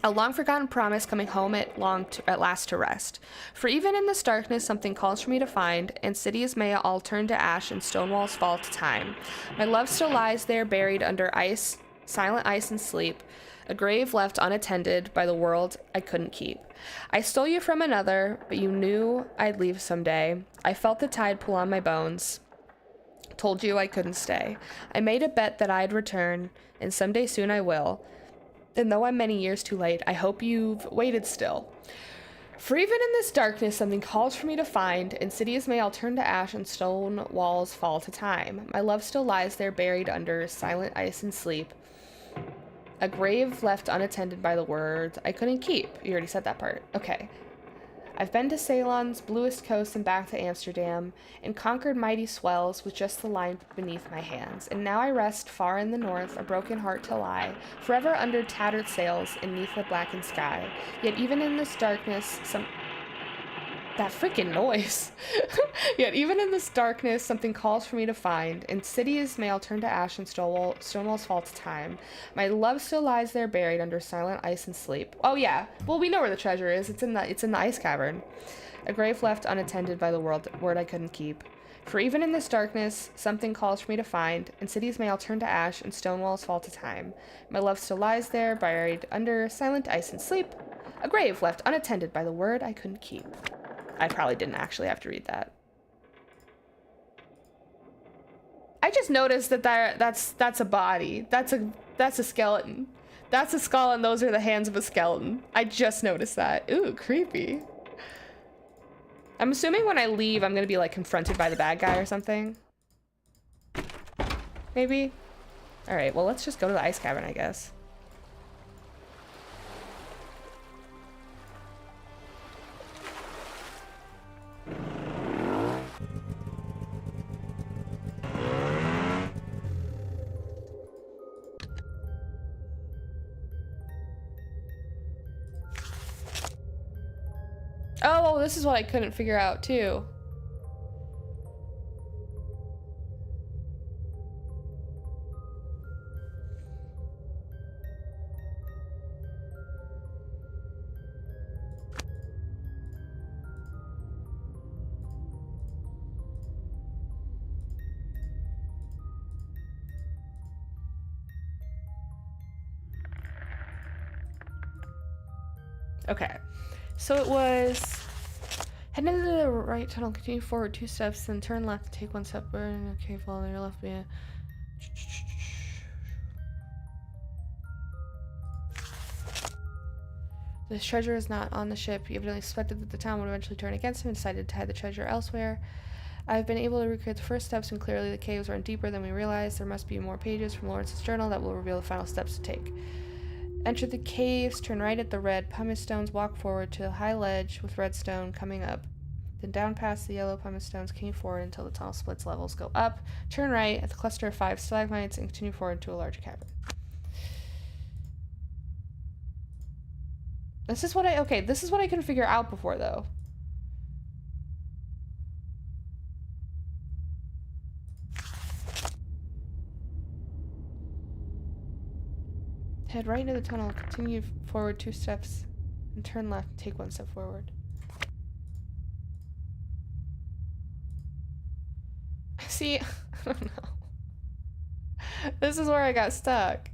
A long-forgotten promise coming home at last to rest. For even in this darkness, something calls for me to find, and cities may all turn to ash and stone walls fall to time. My love still lies there buried under ice, silent ice and sleep, a grave left unattended by the world I couldn't keep. I stole you from another, but you knew I'd leave someday. I felt the tide pull on my bones. Told you I couldn't stay. I made a bet that I'd return, and someday soon I will. And though I'm many years too late, I hope you've waited still. For even in this darkness, something calls for me to find, and cities may all turn to ash and stone walls fall to time. My love still lies there buried under silent ice and sleep. A grave left unattended by the words I couldn't keep. You already said that part. Okay. I've been to Ceylon's bluest coast and back to Amsterdam, and conquered mighty swells with just the line beneath my hands. And now I rest far in the north, a broken heart to lie, forever under tattered sails and neath the blackened sky. Yet even in this darkness, that freaking noise. Yet even in this darkness, something calls for me to find, and cities may all turn to ash and stone walls fall to time. My love still lies there buried under silent ice and sleep. Oh yeah, well we know where the treasure is. It's in the ice cavern. A grave left unattended by the word I couldn't keep. For even in this darkness, something calls for me to find, and cities may all turn to ash and stone walls fall to time. My love still lies there buried under silent ice and sleep. A grave left unattended by the word I couldn't keep. I probably didn't actually have to read that. I just noticed that's a body. That's a skeleton. That's a skull and those are the hands of a skeleton. I just noticed that. Ooh, creepy. I'm assuming when I leave, I'm gonna be like confronted by the bad guy or something. Maybe? All right, well, let's just go to the ice cavern, I guess. Oh, well, this is what I couldn't figure out, too. Okay, so it was head into the right tunnel, continue forward 2 steps, then turn left, take 1 step, burn, okay, follow your left, be This treasure is not on the ship. He evidently expected that the town would eventually turn against him and decided to hide the treasure elsewhere. I've been able to recreate the first steps, and clearly the caves aren't deeper than we realized. There must be more pages from Lawrence's journal that will reveal the final steps to take. Enter the caves, turn right at the red pumice stones, walk forward to a high ledge with redstone coming up. Then down past the yellow pumice stones, continue forward until the tunnel splits, levels go up. Turn right at the cluster of 5 stalagmites and continue forward to a larger cavern. This is what I couldn't figure out before, though. Head right into the tunnel, continue forward 2 steps, and turn left, take 1 step forward. See, I don't know. This is where I got stuck.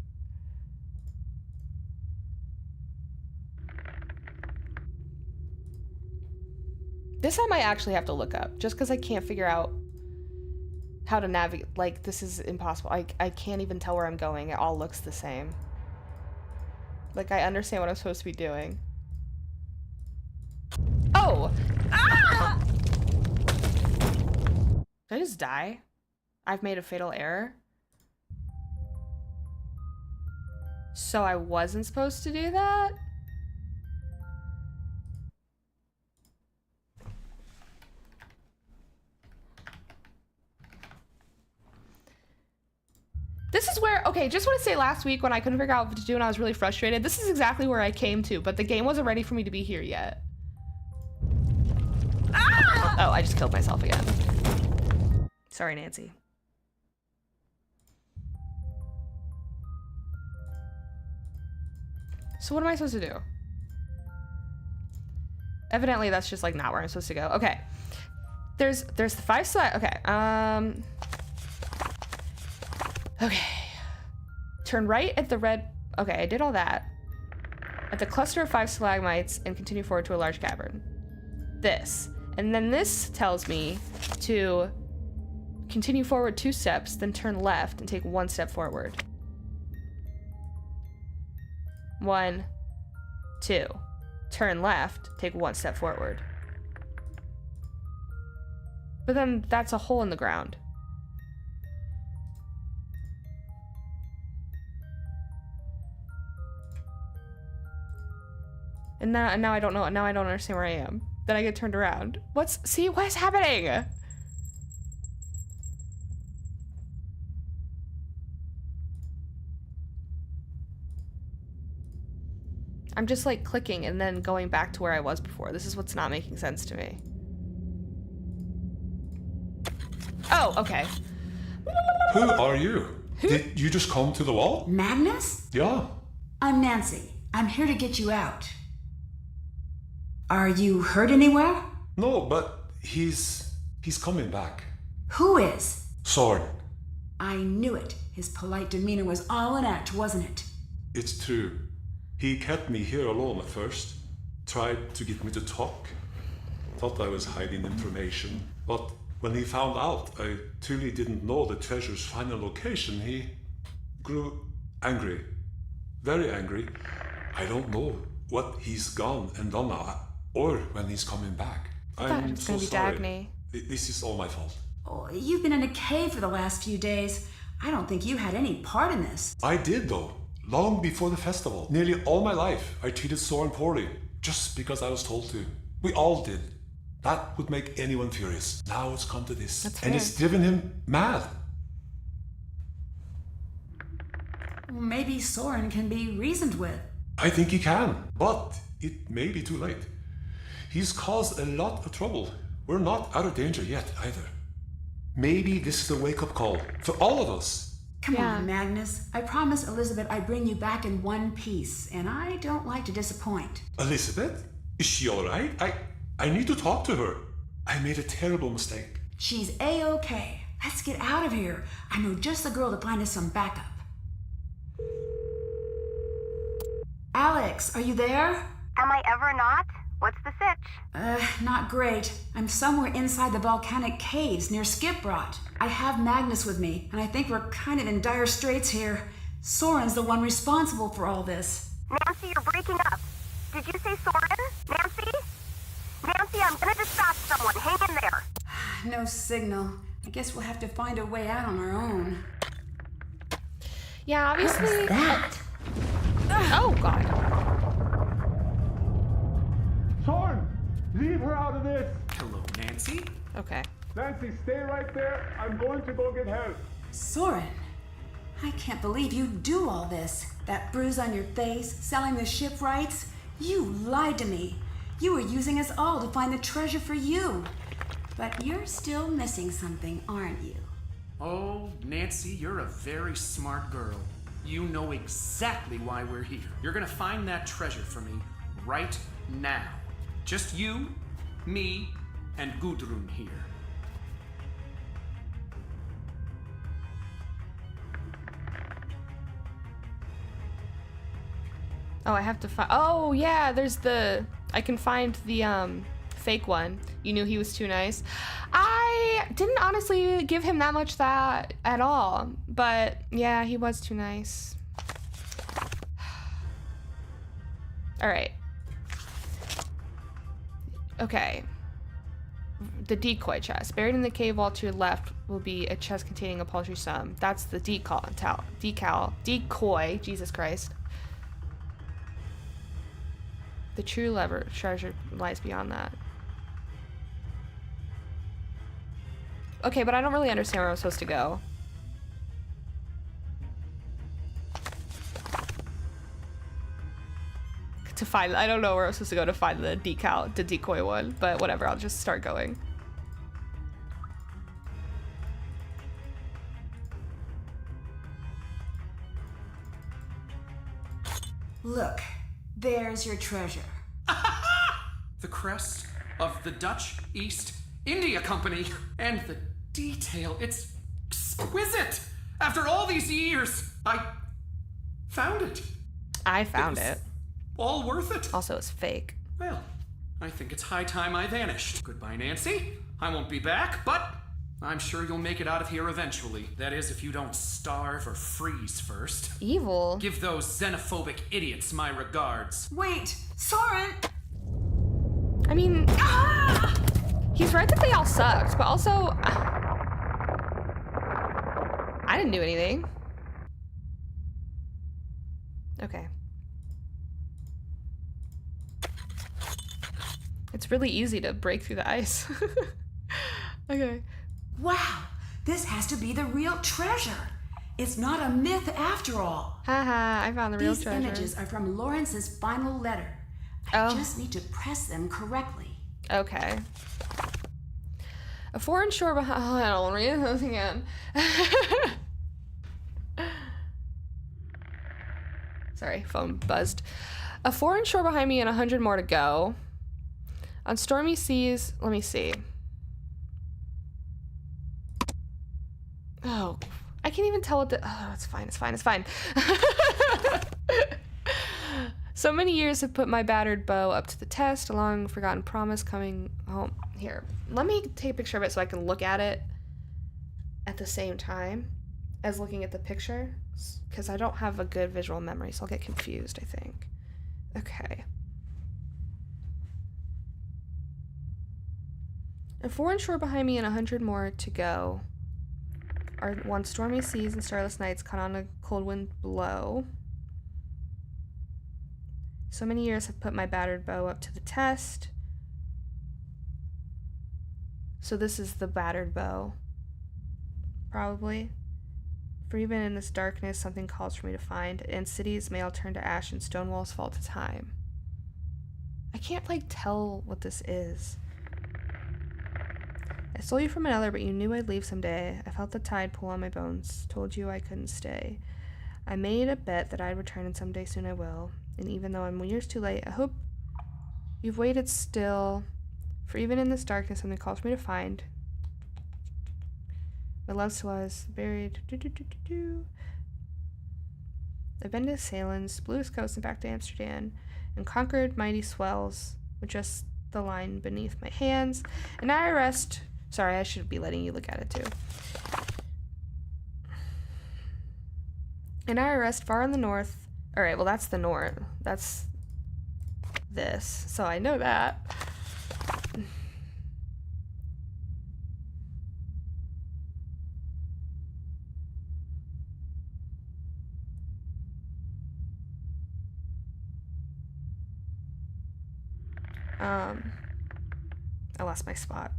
This I might actually have to look up, just because I can't figure out how to navigate. Like, this is impossible. I can't even tell where I'm going. It all looks the same. Like, I understand what I'm supposed to be doing. Oh! Ah! Did I just die? I've made a fatal error? So I wasn't supposed to do that? This is where, okay, just want to say last week when I couldn't figure out what to do and I was really frustrated, this is exactly where I came to, but the game wasn't ready for me to be here yet. Ah! Oh, I just killed myself again. Sorry, Nancy. So what am I supposed to do? Evidently, that's just like not where I'm supposed to go. Okay. There's the 5 slides. Okay. Okay. Turn right at the red. Okay, I did all that. At the cluster of 5 stalagmites and continue forward to a large cavern. This. And then this tells me to continue forward 2 steps, then turn left and take 1 step forward. 1, 2. Turn left, take 1 step forward. But then that's a hole in the ground. And now I don't know. Now I don't understand where I am. Then I get turned around. See, what's happening? I'm just like clicking and then going back to where I was before. This is what's not making sense to me. Oh, okay. Who are you? Did you just come to the wall? Magnus? Yeah. I'm Nancy. I'm here to get you out. Are you hurt anywhere? No, but he's coming back. Who is? Soren. I knew it. His polite demeanor was all an act, wasn't it? It's true. He kept me here alone at first. Tried to get me to talk. Thought I was hiding information. But when he found out I truly didn't know the treasure's final location, he grew angry. Very angry. I don't know what he's gone and done now, or when he's coming back. I thought it was gonna be Dagny. This is all my fault. Oh, you've been in a cave for the last few days. I don't think you had any part in this. I did, though. Long before the festival. Nearly all my life, I treated Soren poorly, just because I was told to. We all did. That would make anyone furious. Now it's come to this. That's and fair. it's driven him mad. Well, maybe Soren can be reasoned with. I think he can, but it may be too late. He's caused a lot of trouble. We're not out of danger yet, either. Maybe this is a wake-up call for all of us. Come Yeah. on, Magnus. I promised Elizabeth I'd bring you back in one piece, and I don't like to disappoint. Elizabeth? Is she alright? I need to talk to her. I made a terrible mistake. She's A-okay. Let's get out of here. I know just the girl to find us some backup. Alex, are you there? Am I ever not? What's the sitch? Not great. I'm somewhere inside the volcanic caves near Skiprot. I have Magnus with me, and I think we're kind of in dire straits here. Soren's the one responsible for all this. Nancy, you're breaking up. Did you say Soren? Nancy? Nancy, I'm gonna dispatch someone. Hang in there. No signal. I guess we'll have to find a way out on our own. Yeah, obviously. What was that? Oh God. Soren, leave her out of this. Hello, Nancy. Okay. Nancy, stay right there. I'm going to go get help. Soren, I can't believe you do all this. That bruise on your face, selling the ship rights. You lied to me. You were using us all to find the treasure for you. But you're still missing something, aren't you? Oh, Nancy, you're a very smart girl. You know exactly why we're here. You're gonna find that treasure for me right now. Just you, me, and Gudrun here. Oh, I have to find. Oh yeah, there's the. I can find the fake one. You knew he was too nice. I didn't honestly give him that much that at all, but yeah, he was too nice. All right. Okay. The decoy chest. Buried in the cave wall to your left will be a chest containing a paltry sum. That's the decoy. Jesus Christ. The true treasure lies beyond that. Okay, but I don't really understand where I'm supposed to go. To find, I don't know where I'm supposed to go to find the decoy one, but whatever, I'll just start going. Look, there's your treasure. The crest of the Dutch East India Company. And the detail, it's exquisite. After all these years, I found it. I found was it. All worth it. Also, it's fake. Well, I think it's high time I vanished. Goodbye, Nancy. I won't be back, but I'm sure you'll make it out of here eventually. That is, if you don't starve or freeze first. Evil. Give those xenophobic idiots my regards. Wait, Soren! I mean, he's right that they all sucked, but also, I didn't do anything. Okay. It's really easy to break through the ice. Okay. Wow, this has to be the real treasure. It's not a myth after all. Haha, I found the real These treasure. images are from Lawrence's final letter. I just need to press them correctly. Okay. A foreign shore behind. Oh, I don't read this again. Sorry, phone buzzed. A foreign shore behind me and 100 more to go. On stormy seas, let me see. Oh, I can't even tell what the. Oh, it's fine, it's fine, it's fine. So many years have put my battered bow up to the test, a long forgotten promise coming home. Here, let me take a picture of it so I can look at it at the same time as looking at the picture, because I don't have a good visual memory, so I'll get confused, I think. Okay. A foreign shore behind me and 100 more to go. Are one stormy seas and starless nights caught on a cold wind blow. So many years have put my battered bow up to the test. So this is the battered bow. Probably. For even in this darkness, something calls for me to find, and cities may all turn to ash and stone walls fall to time. I can't, tell what this is. I stole you from another, but you knew I'd leave someday. I felt the tide pull on my bones, told you I couldn't stay. I made a bet that I'd return, and someday soon I will. And even though I'm years too late, I hope you've waited still. For even in this darkness, something calls for me to find. My love still lies buried. I've been to Salins, bluest coast, and back to Amsterdam, and conquered mighty swells with just the line beneath my hands. And now I rest. Sorry, I should be letting you look at it too. And now I rest far in the north. Alright, well that's the north. That's this. So I know that. I lost my spot.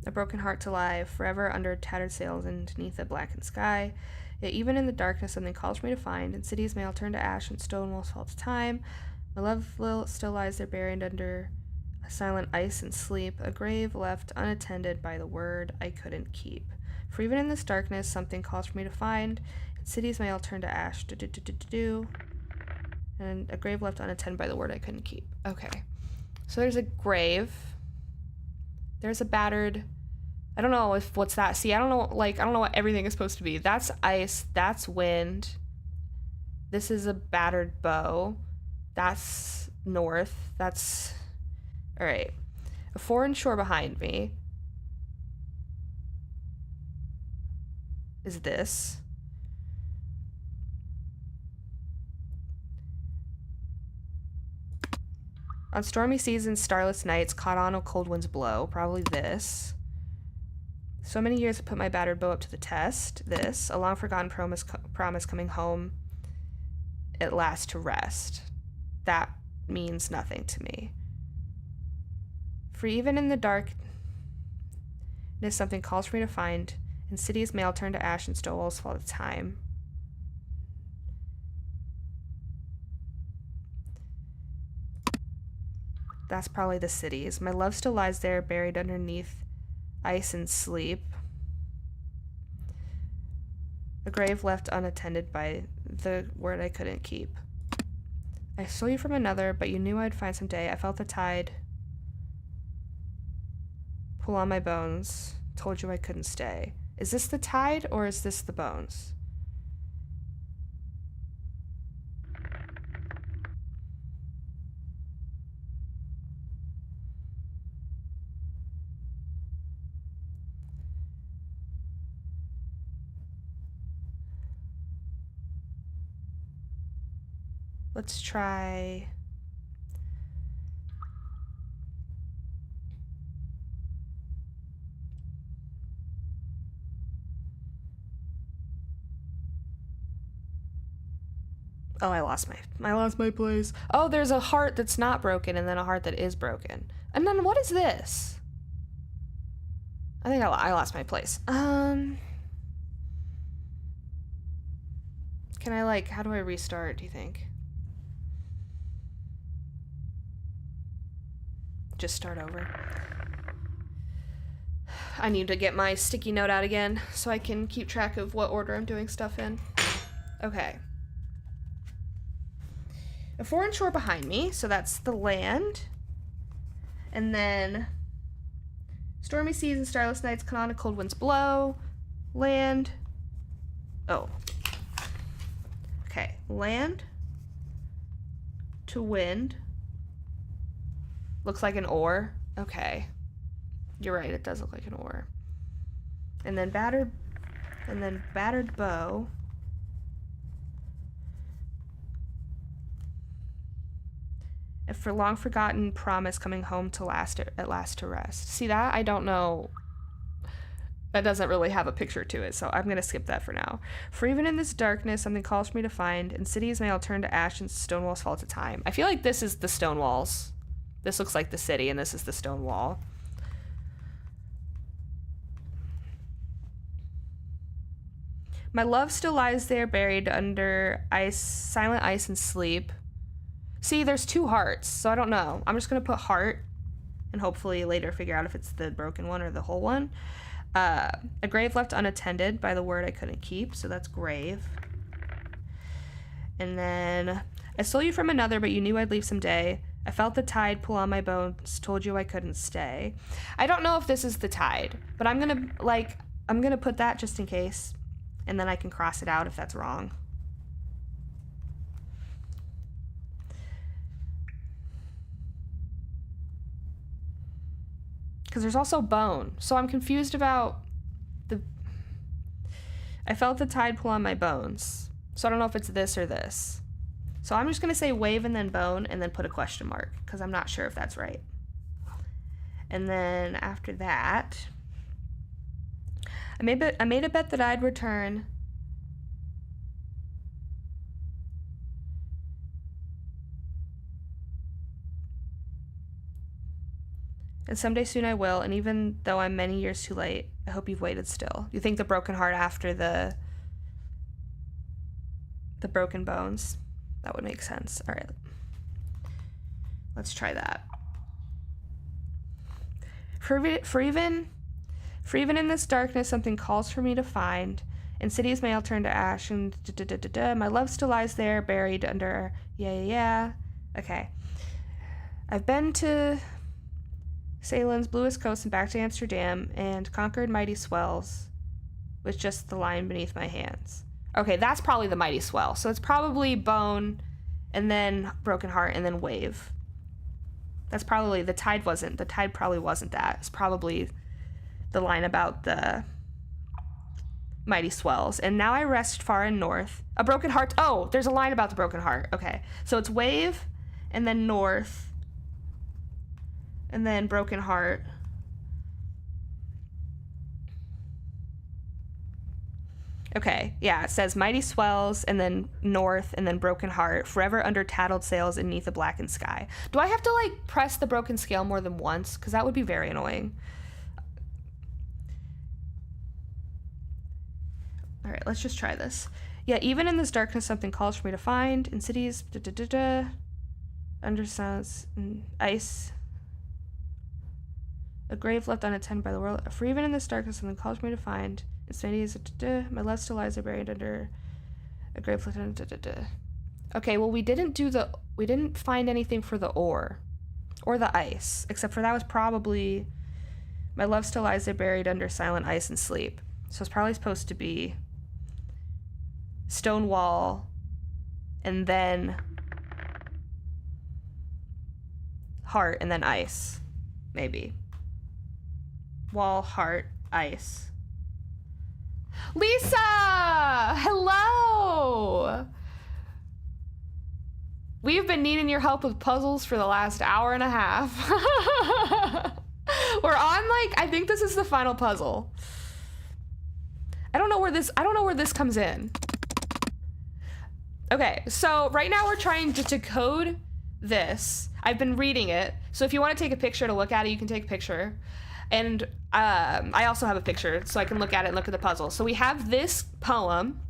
A broken heart to lie forever under tattered sails and beneath a blackened sky. Yet even in the darkness, something calls for me to find, and cities may all turn to ash and stone walls fall to time. My love still lies there buried under a silent ice and sleep, a grave left unattended by the word I couldn't keep. For even in this darkness, something calls for me to find, and cities may all turn to ash. And a grave left unattended by the word I couldn't keep. Okay. So there's a grave. There's a battered... I don't know what's that. See, I don't know what everything is supposed to be. That's ice. That's wind. This is a battered bow. That's north. That's... Alright. A foreign shore behind me is this. On stormy seas and starless nights, caught on a cold wind's blow. Probably this. So many years have put my battered bow up to the test. This. A long forgotten promise coming home at last to rest. That means nothing to me. For even in the darkness, something calls for me to find, and cities may all turn to ash and stone walls fall to time. That's probably the cities. My love still lies there, buried underneath ice and sleep. A grave left unattended by the word I couldn't keep. I stole you from another, but you knew I'd find someday. I felt the tide pull on my bones. Told you I couldn't stay. Is this the tide, or is this the bones? Let's try... Oh, I lost my place. Oh, there's a heart that's not broken and then a heart that is broken. And then what is this? I think I lost my place. Can I, how do I restart, do you think? Just start over. I need to get my sticky note out again so I can keep track of what order I'm doing stuff in. Okay. A foreign shore behind me, so that's the land. And then stormy seas and starless nights, come on, and cold winds blow. Land. Oh. Okay, land to wind. Looks like an oar. Okay. You're right, it does look like an oar. And then battered bow. And for long forgotten promise coming home to at last to rest. See that? I don't know. That doesn't really have a picture to it, so I'm gonna skip that for now. For even in this darkness, something calls for me to find, and cities may all turn to ash and stone walls fall to time. I feel like this is the stone walls. This looks like the city, and this is the stone wall. My love still lies there buried under ice, silent ice and sleep. See, there's two hearts, so I don't know. I'm just gonna put heart and hopefully later figure out if it's the broken one or the whole one. A grave left unattended by the word I couldn't keep, so that's grave. And then I stole you from another, but you knew I'd leave someday. I felt the tide pull on my bones, told you I couldn't stay. I don't know if this is the tide, but I'm gonna put that just in case, and then I can cross it out if that's wrong. Because there's also bone, so I'm confused about the... I felt the tide pull on my bones, so I don't know if it's this or this. So I'm just going to say wave and then bone and then put a question mark, because I'm not sure if that's right. And then after that, I made a bet that I'd return And someday soon I will, and even though I'm many years too late, I hope you've waited still. You think the broken heart after the broken bones? That would make sense. All right. Let's try that. For even in this darkness, something calls for me to find. In cities may I'll turn to ash, and my love still lies there, buried under. Yeah. Okay. I've been to Ceylon's bluest coast and back to Amsterdam, and conquered mighty swells with just the line beneath my hands. Okay, that's probably the mighty swell. So it's probably bone, and then broken heart, and then wave. That's probably, the tide probably wasn't that. It's probably the line about the mighty swells. And now I rest far in north. A broken heart, oh, there's a line about the broken heart. Okay, so it's wave, and then north, and then broken heart. Okay, yeah, it says mighty swells, and then north, and then broken heart, forever under tattled sails and neath a blackened sky. Do I have to, like, press the broken scale more than once? Because that would be very annoying. All right, let's just try this. Yeah, even in this darkness, something calls for me to find. In cities, under sounds, ice. A grave left unattended by the world. For even in this darkness, something calls for me to find. My love still lies there buried under a grave left unattended. Okay, well, we didn't find anything for the ore or the ice, except for that was probably my love still lies there buried under silent ice and sleep. So it's probably supposed to be stone wall, and then heart, and then ice, maybe. Wall, heart, ice. Lisa! Hello! We've been needing your help with puzzles for the last hour and a half. We're on, like, I think this is the final puzzle. I don't know where this comes in. Okay, so right now we're trying to decode this. I've been reading it, so if you want to take a picture to look at it, you can take a picture. And I also have a picture, so I can look at it and look at the puzzle. So we have this poem,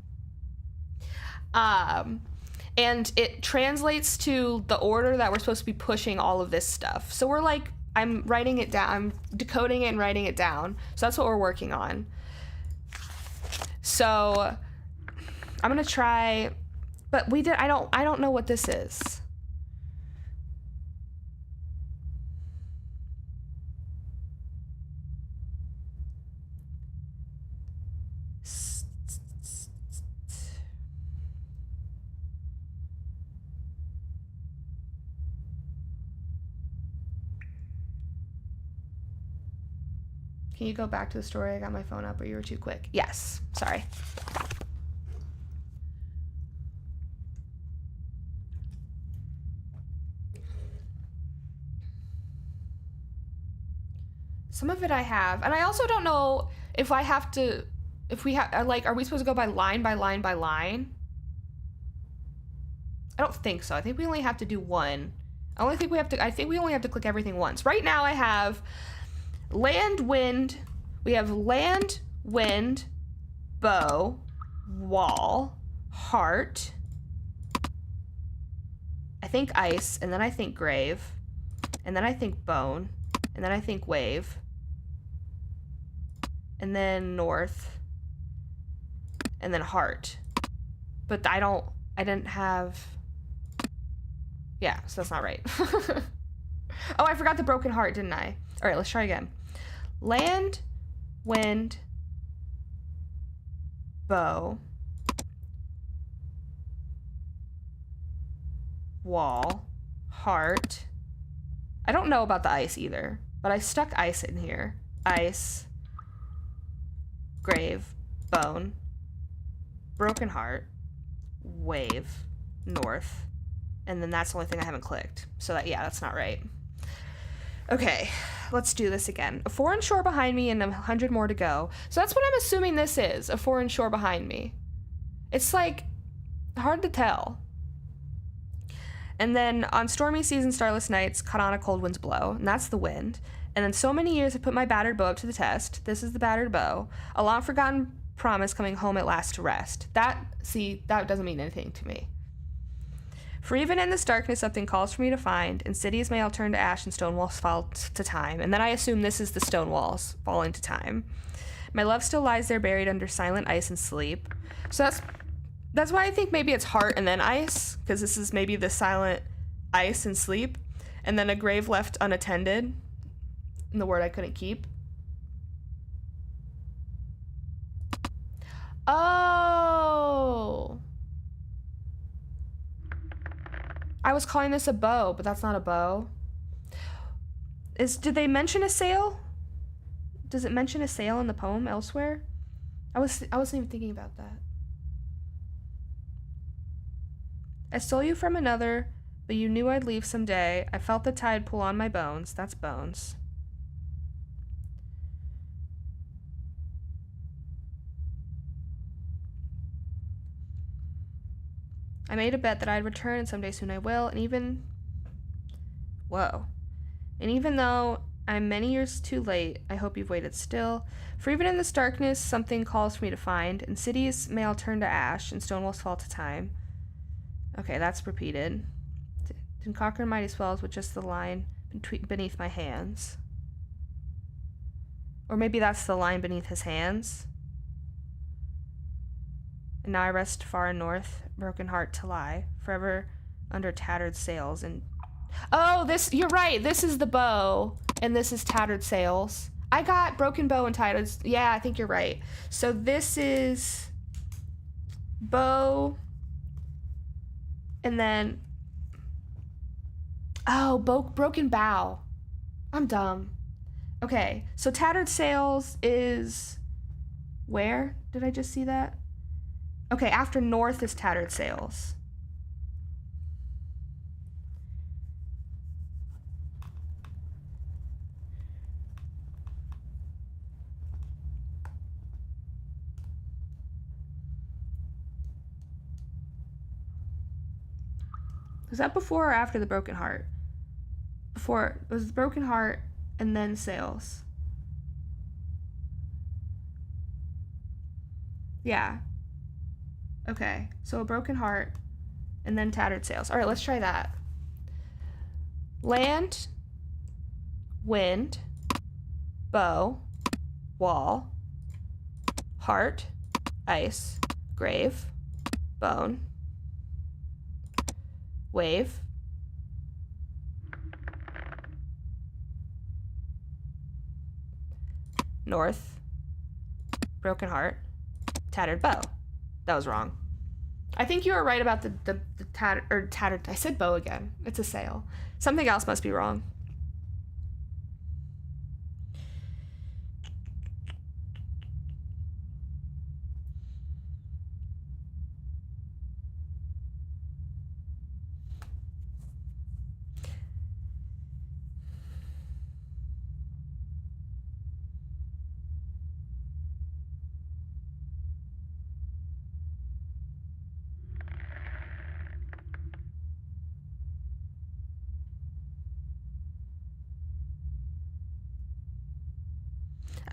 and it translates to the order that we're supposed to be pushing all of this stuff. So we're like, I'm writing it down, I'm decoding it and writing it down. So that's what we're working on. So I'm gonna try, but I don't know what this is. Can you go back to the story? I got my phone up, or you were too quick. Yes, sorry. Some of it I have, and I also don't know if I have to, if we have, like, are we supposed to go by line by line by line? I don't think so. I think we only have to do one. I think we only have to click everything once. Right now I have land, wind, we have land, wind, bow, wall, heart, I think ice, and then I think grave, and then I think bone, and then I think wave, and then north, and then heart. But I didn't have, yeah, so that's not right. Oh, I forgot the broken heart, didn't I? All right, let's try again. Land, wind, bow, wall, heart. I don't know about the ice either, but I stuck ice in here. Ice, grave, bone, broken heart, wave, north, and then that's the only thing I haven't clicked. So that, yeah, that's not right. Okay, let's do this again. A foreign shore behind me and 100 more to go. So that's what I'm assuming this is, a foreign shore behind me. It's like hard to tell. And then on stormy seas and starless nights, caught on a cold wind's blow, and that's the wind. And then so many years I put my battered bow up to the test. This is the battered bow. A long forgotten promise coming home at last to rest. That doesn't mean anything to me. For even in this darkness something calls for me to find, and cities may all turn to ash and stone walls fall to time. And then I assume this is the stone walls falling to time. My love still lies there buried under silent ice and sleep. So that's why I think maybe it's heart and then ice, because this is maybe the silent ice and sleep, and then a grave left unattended. And the word I couldn't keep. Oh. I was calling this a bow, but that's not a bow. Did they mention a sail? Does it mention a sail in the poem elsewhere? I wasn't even thinking about that. I stole you from another, but you knew I'd leave someday. I felt the tide pull on my bones. That's bones. I made a bet that I'd return, and someday soon I will, and even though I'm many years too late, I hope you've waited still. For even in this darkness, something calls for me to find, and cities may all turn to ash, and stone walls fall to time. Okay, that's repeated. Didn't conquer mighty swells with just the line beneath my hands. Or maybe that's the line beneath his hands. And now I rest far and north, broken heart to lie, forever under tattered sails. And oh, you're right, this is the bow, and this is tattered sails. I got broken bow and tattered, yeah, I think you're right. So this is bow, and then, oh, broken bow. I'm dumb. Okay, so tattered sails is, where did I just see that? Okay, after north is tattered sails. Was that before or after the broken heart? Before, it was the broken heart and then sails. Yeah. Okay, so a broken heart and then tattered sails. All right, let's try that. Land, wind, bow, wall, heart, ice, grave, bone, wave, north, broken heart, tattered bow. That was wrong. I think you were right about the tattered. I said bow again. It's a sail. Something else must be wrong.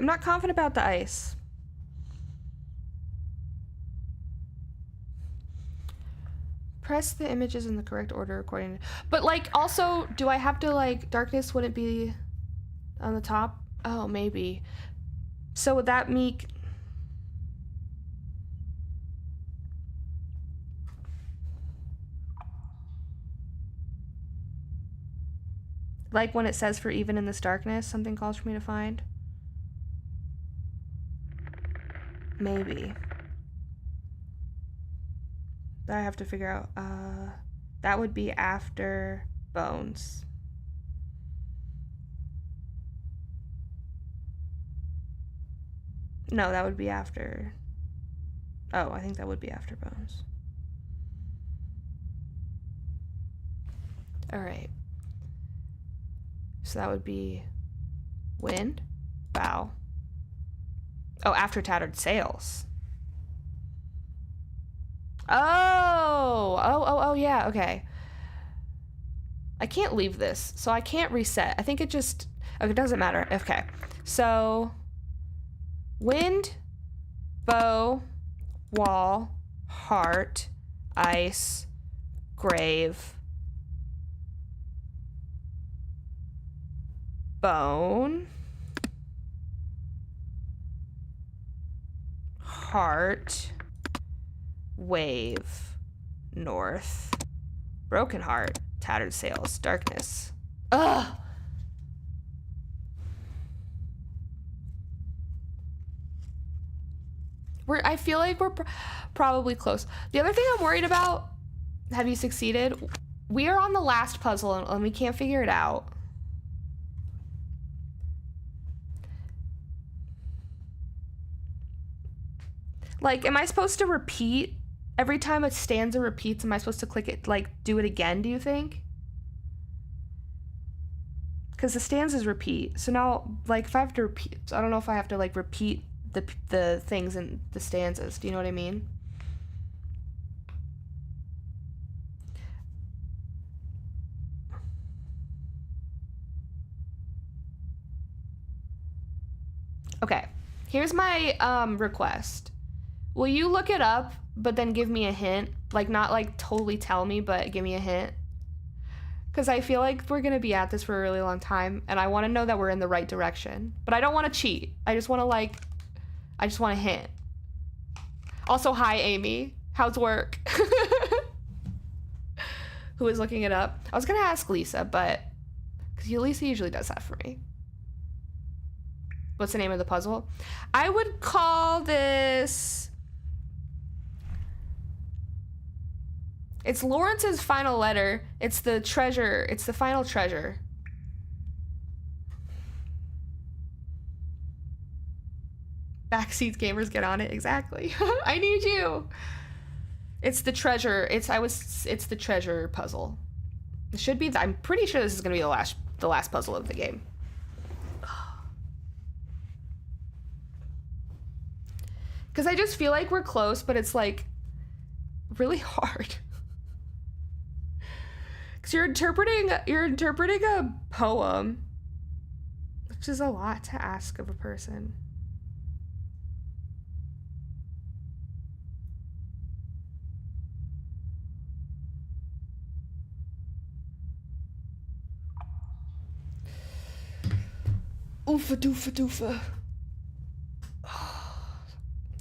I'm not confident about the ice. Press the images in the correct order according to... But, like, also, do I have to, like, darkness wouldn't be on the top? Oh, maybe. So would that make... Like when it says for even in this darkness, something calls for me to find? Maybe. But I have to figure out, that would be after bones. No, that would be after, oh, I think that would be after bones. All right. So that would be wind, bow. Oh, after tattered sails. Oh, yeah, okay. I can't leave this, so I can't reset. I think it just... Okay, it doesn't matter. Okay. So... Wind, bow, wall, heart, ice, grave, bone, heart, wave, north, broken heart, tattered sails, darkness. Ugh! I feel like we're probably close. The other thing I'm worried about, have you succeeded? We are on the last puzzle and we can't figure it out. Like, am I supposed to repeat? Every time a stanza repeats, am I supposed to click it, like, do it again, do you think? Because the stanzas repeat. So now, like, if I have to repeat, I don't know if I have to, like, repeat the things in the stanzas. Do you know what I mean? Okay, here's my request. Will you look it up, but then give me a hint? Like, not like totally tell me, but give me a hint. Because I feel like we're gonna be at this for a really long time, and I want to know that we're in the right direction. But I don't want to cheat. I just want to I just want a hint. Also, hi, Amy. How's work? Who is looking it up? I was gonna ask Lisa, but... Because Lisa usually does that for me. What's the name of the puzzle? I would call this... It's Lawrence's final letter. It's the treasure. It's the final treasure. Backseat gamers, get on it. Exactly. I need you. It's the treasure. It's the treasure puzzle. It should be. I'm pretty sure this is gonna be the last puzzle of the game. Because I just feel like we're close, but it's like really hard. Because you're interpreting a poem, which is a lot to ask of a person. Oofa doofa doofa.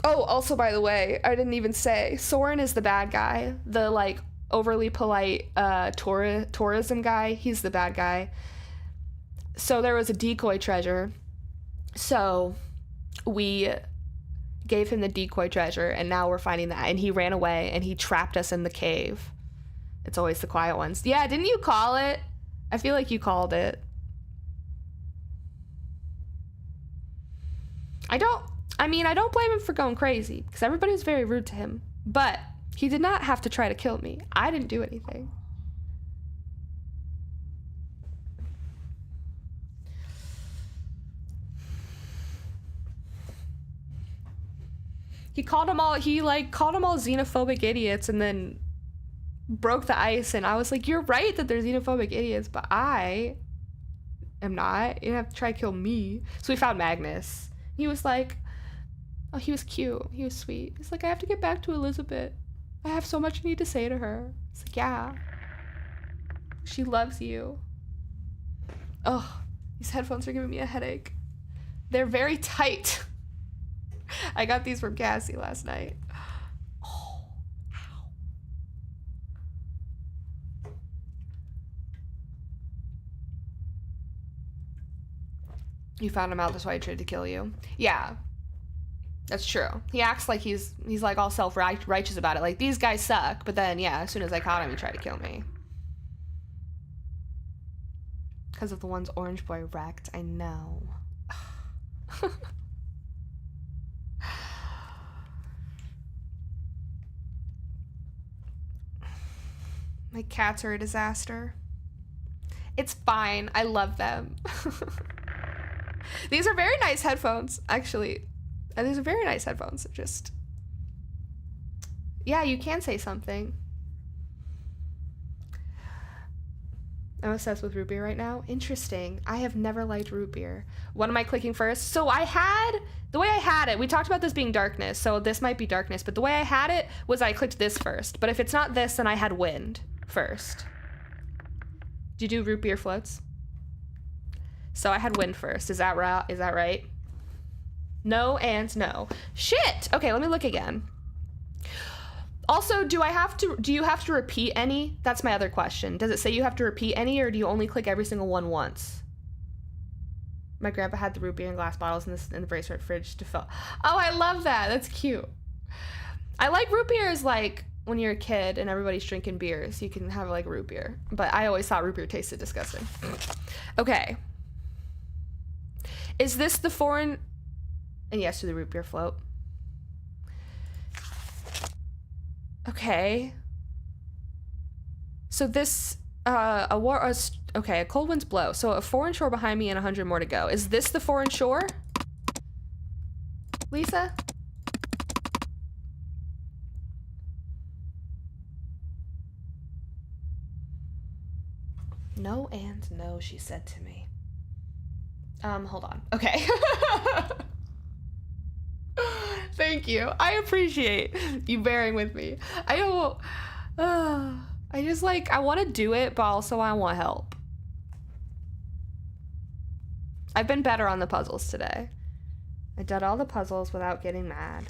Oh, also, by the way, I didn't even say, Soren is the bad guy. The, like, overly polite tourism guy. He's the bad guy. So there was a decoy treasure. So we gave him the decoy treasure, and now we're finding that. And he ran away, and he trapped us in the cave. It's always the quiet ones. Yeah, didn't you call it? I feel like you called it. I don't blame him for going crazy, because everybody was very rude to him. But he did not have to try to kill me. I didn't do anything. He called them all xenophobic idiots, and then broke the ice, and I was like, you're right that they're xenophobic idiots, but I am not. You don't have to try to kill me. So we found Magnus. He was like, oh, he was cute. He was sweet. He's like, I have to get back to Elizabeth. I have so much I need to say to her. It's like, yeah. She loves you. Oh, these headphones are giving me a headache. They're very tight. I got these from Cassie last night. Oh, ow. You found him out, that's why he tried to kill you. Yeah. That's true. He acts like he's like all self-righteous about it. Like, these guys suck, but then, yeah, as soon as I caught him, he tried to kill me. Because of the ones Orange Boy wrecked, I know. My cats are a disaster. It's fine. I love them. These are very nice headphones, actually. These are very nice headphones. They're just... Yeah, you can say something. I'm obsessed with root beer right now. Interesting. I have never liked root beer. What am I clicking first? So the way I had it, we talked about this being darkness, so this might be darkness, but the way I had it was I clicked this first. But if it's not this, then I had wind first. Do you do root beer floats? So I had wind first. Is that right? No and no. Shit! Okay, let me look again. Also, do you have to repeat any? That's my other question. Does it say you have to repeat any, or do you only click every single one once? My grandpa had the root beer in glass bottles in the basement fridge to fill. Oh, I love that. That's cute. I like root beers like when you're a kid and everybody's drinking beers. You can have like root beer. But I always thought root beer tasted disgusting. Okay. Is this the foreign... And yes to the root beer float. Okay. So this, okay, a cold winds blow. So a foreign shore behind me and 100 more to go. Is this the foreign shore? Lisa? No and no, she said to me. Hold on. Okay. Thank you. I appreciate you bearing with me. I don't... I just like... I want to do it, but also I want help. I've been better on the puzzles today. I did all the puzzles without getting mad.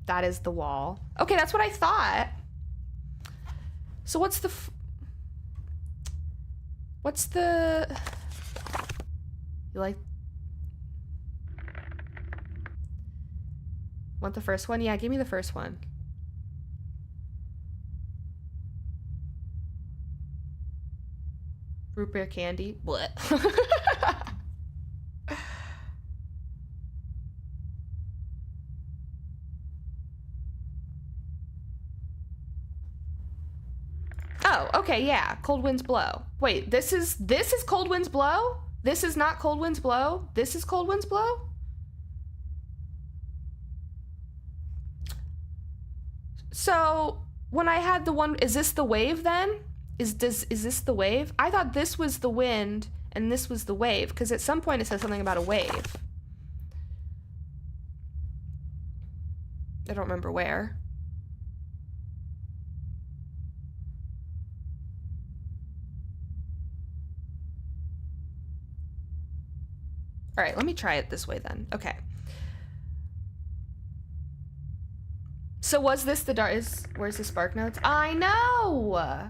That is the wall. Okay, that's what I thought. So what's the... What's the... You like... Want the first one? Yeah, give me the first one. Root beer candy? What? Oh, okay, yeah. Cold winds blow. Wait, this is cold winds blow? This is not cold winds blow? This is cold winds blow? So when I had the one, is this the wave then? Is this the wave? I thought this was the wind and this was the wave, because at some point it says something about a wave. I don't remember where. All right, let me try it this way then. Okay. So was this the dark? Where's the spark notes? I know.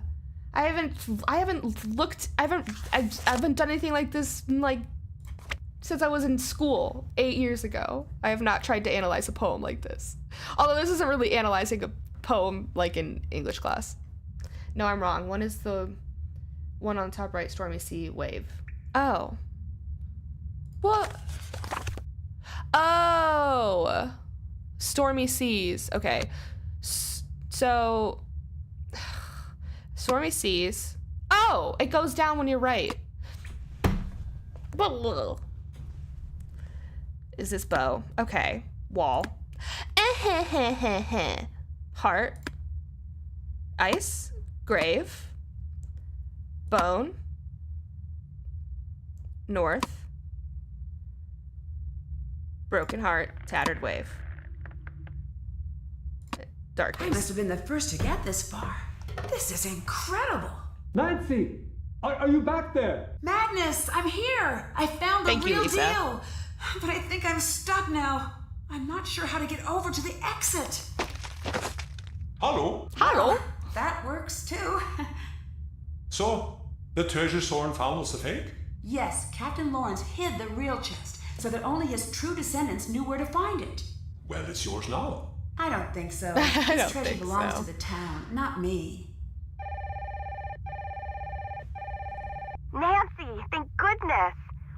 I haven't looked. I haven't done anything like this like since I was in school 8 years ago. I have not tried to analyze a poem like this. Although this isn't really analyzing a poem like in English class. No, I'm wrong. One is the one on top right, stormy sea wave. Oh. What? Oh. Stormy seas. Okay. So stormy seas. Oh, it goes down when you're right. Is this bow? Okay. Wall. Heart. Ice. Grave. Bone. North. Broken heart. Tattered wave. Darkness. I must have been the first to get this far. This is incredible. Nancy, are you back there? Magnus, I'm here. I found the Thank you, real Lisa. deal. But I think I'm stuck now. I'm not sure how to get over to the exit. Hello. Hello. That works too. So, the treasure Soren found was a fake? Yes, Captain Lawrence hid the real chest so that only his true descendants knew where to find it. Well, it's yours now. I don't think so. I This don't treasure think belongs so. to the town, not me. Nancy, thank goodness.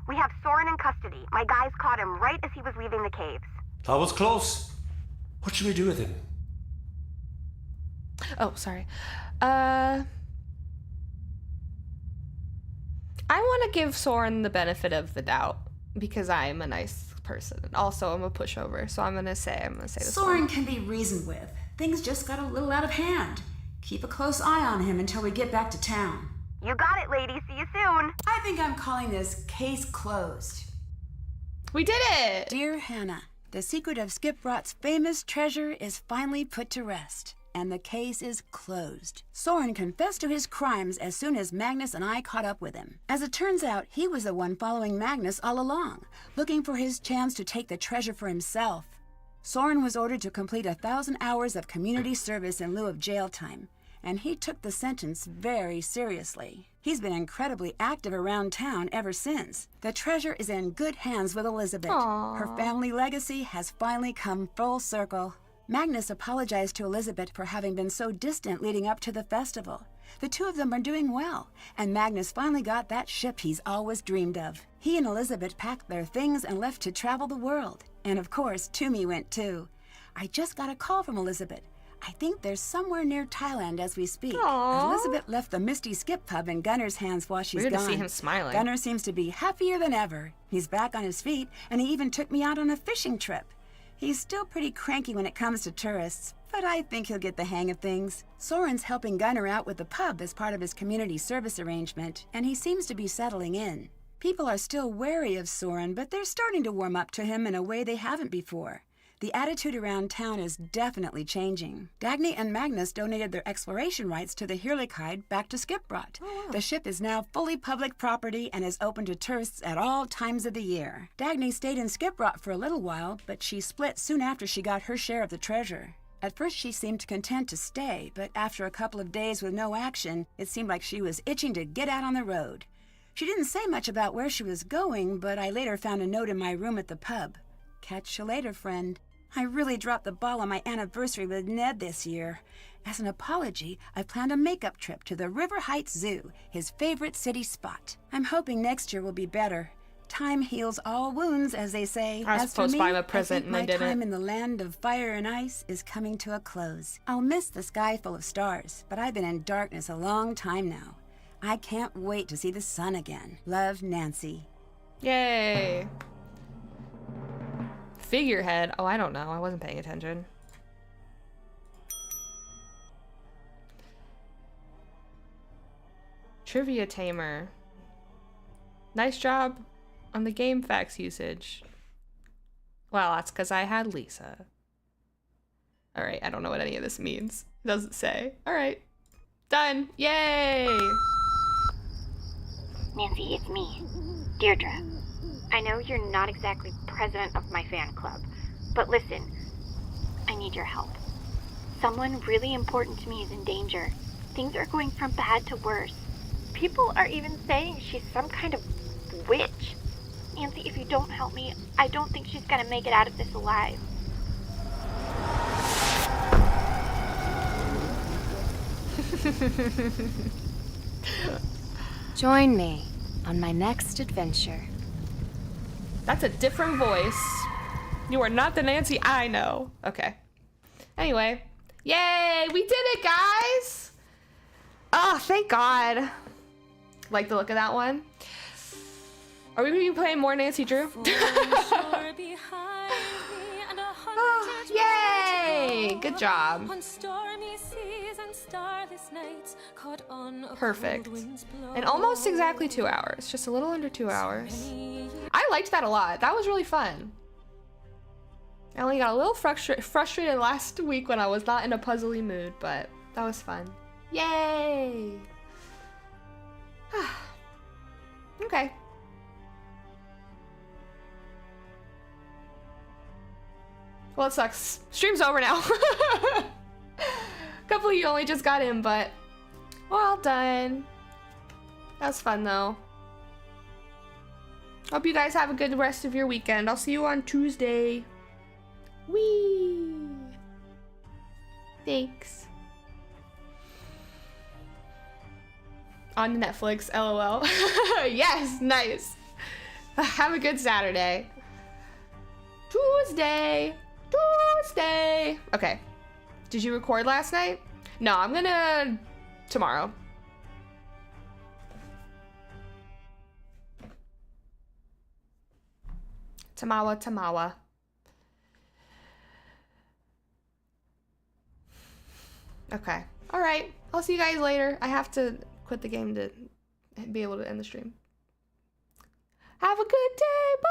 We have Soren in custody. My guys caught him right as he was leaving the caves. That was close. What should we do with him? Oh, sorry. I want to give Soren the benefit of the doubt because I'm a nice person. Also, I'm a pushover, so I'm gonna say this. Soren can be reasoned with. Things just got a little out of hand. Keep a close eye on him until we get back to town. You got it, lady. See you soon. I think I'm calling this case closed. We did it! Dear Hannah, the secret of Skip Rot's famous treasure is finally put to rest, and the case is closed. Soren confessed to his crimes as soon as Magnus and I caught up with him. As it turns out, he was the one following Magnus all along, looking for his chance to take the treasure for himself. Soren was ordered to complete 1,000 hours of community service in lieu of jail time, and he took the sentence very seriously. He's been incredibly active around town ever since. The treasure is in good hands with Elizabeth. Aww. Her family legacy has finally come full circle. Magnus apologized to Elizabeth for having been so distant leading up to the festival. The two of them are doing well, and Magnus finally got that ship he's always dreamed of. He and Elizabeth packed their things and left to travel the world. And of course, Toomey went too. I just got a call from Elizabeth. I think they're somewhere near Thailand as we speak. Aww. Elizabeth left the Misty Skip pub in Gunner's hands while she's Weird gone. to see him smiling. Gunner seems to be happier than ever. He's back on his feet, and he even took me out on a fishing trip. He's still pretty cranky when it comes to tourists, but I think he'll get the hang of things. Soren's helping Gunner out with the pub as part of his community service arrangement, and he seems to be settling in. People are still wary of Soren, but they're starting to warm up to him in a way they haven't before. The attitude around town is definitely changing. Dagny and Magnus donated their exploration rights to the Hirlikide back to Skiprot. Oh, wow. The ship is now fully public property and is open to tourists at all times of the year. Dagny stayed in Skiprot for a little while, but she split soon after she got her share of the treasure. At first she seemed content to stay, but after a couple of days with no action, it seemed like she was itching to get out on the road. She didn't say much about where she was going, but I later found a note in my room at the pub. Catch you later, friend. I really dropped the ball on my anniversary with Ned this year. As an apology, I planned a makeup trip to the River Heights Zoo, his favorite city spot. I'm hoping next year will be better. Time heals all wounds, as they say. I was As for supposed to me, buy him a present I and think I my didn't. time in the land of fire and ice is coming to a close. I'll miss the sky full of stars, but I've been in darkness a long time now. I can't wait to see the sun again. Love, Nancy. Yay. Figurehead. Oh, I don't know. I wasn't paying attention. Trivia Tamer. Nice job on the game facts usage. Well, that's because I had Lisa. Alright, I don't know what any of this means. It doesn't say. Alright. Done. Yay! Nancy, it's me, Deirdre. I know you're not exactly president of my fan club, but listen, I need your help. Someone really important to me is in danger. Things are going from bad to worse. People are even saying she's some kind of witch. Nancy, if you don't help me, I don't think she's gonna make it out of this alive. Join me on my next adventure. That's a different voice. You are not the Nancy I know. Okay. Anyway. Yay! We did it, guys! Oh, thank God. Like the look of that one. Are we going to be playing more Nancy Drew? Oh, yay! Good job. Perfect. And almost exactly 2 hours. Just a little under 2 hours. I liked that a lot. That was really fun. I only got a little frustrated last week when I was not in a puzzly mood, but that was fun. Yay! Okay. Well, it sucks. Stream's over now. A couple of you only just got in, but well done. That was fun, though. Hope you guys have a good rest of your weekend. I'll see you on Tuesday. Whee! Thanks. On Netflix, LOL. Yes, nice. Have a good Saturday. Tuesday. Okay. Did you record last night? No, I'm gonna tomorrow. Tamawa. Okay. Alright, I'll see you guys later. I have to quit the game to be able to end the stream. Have a good day. Bye.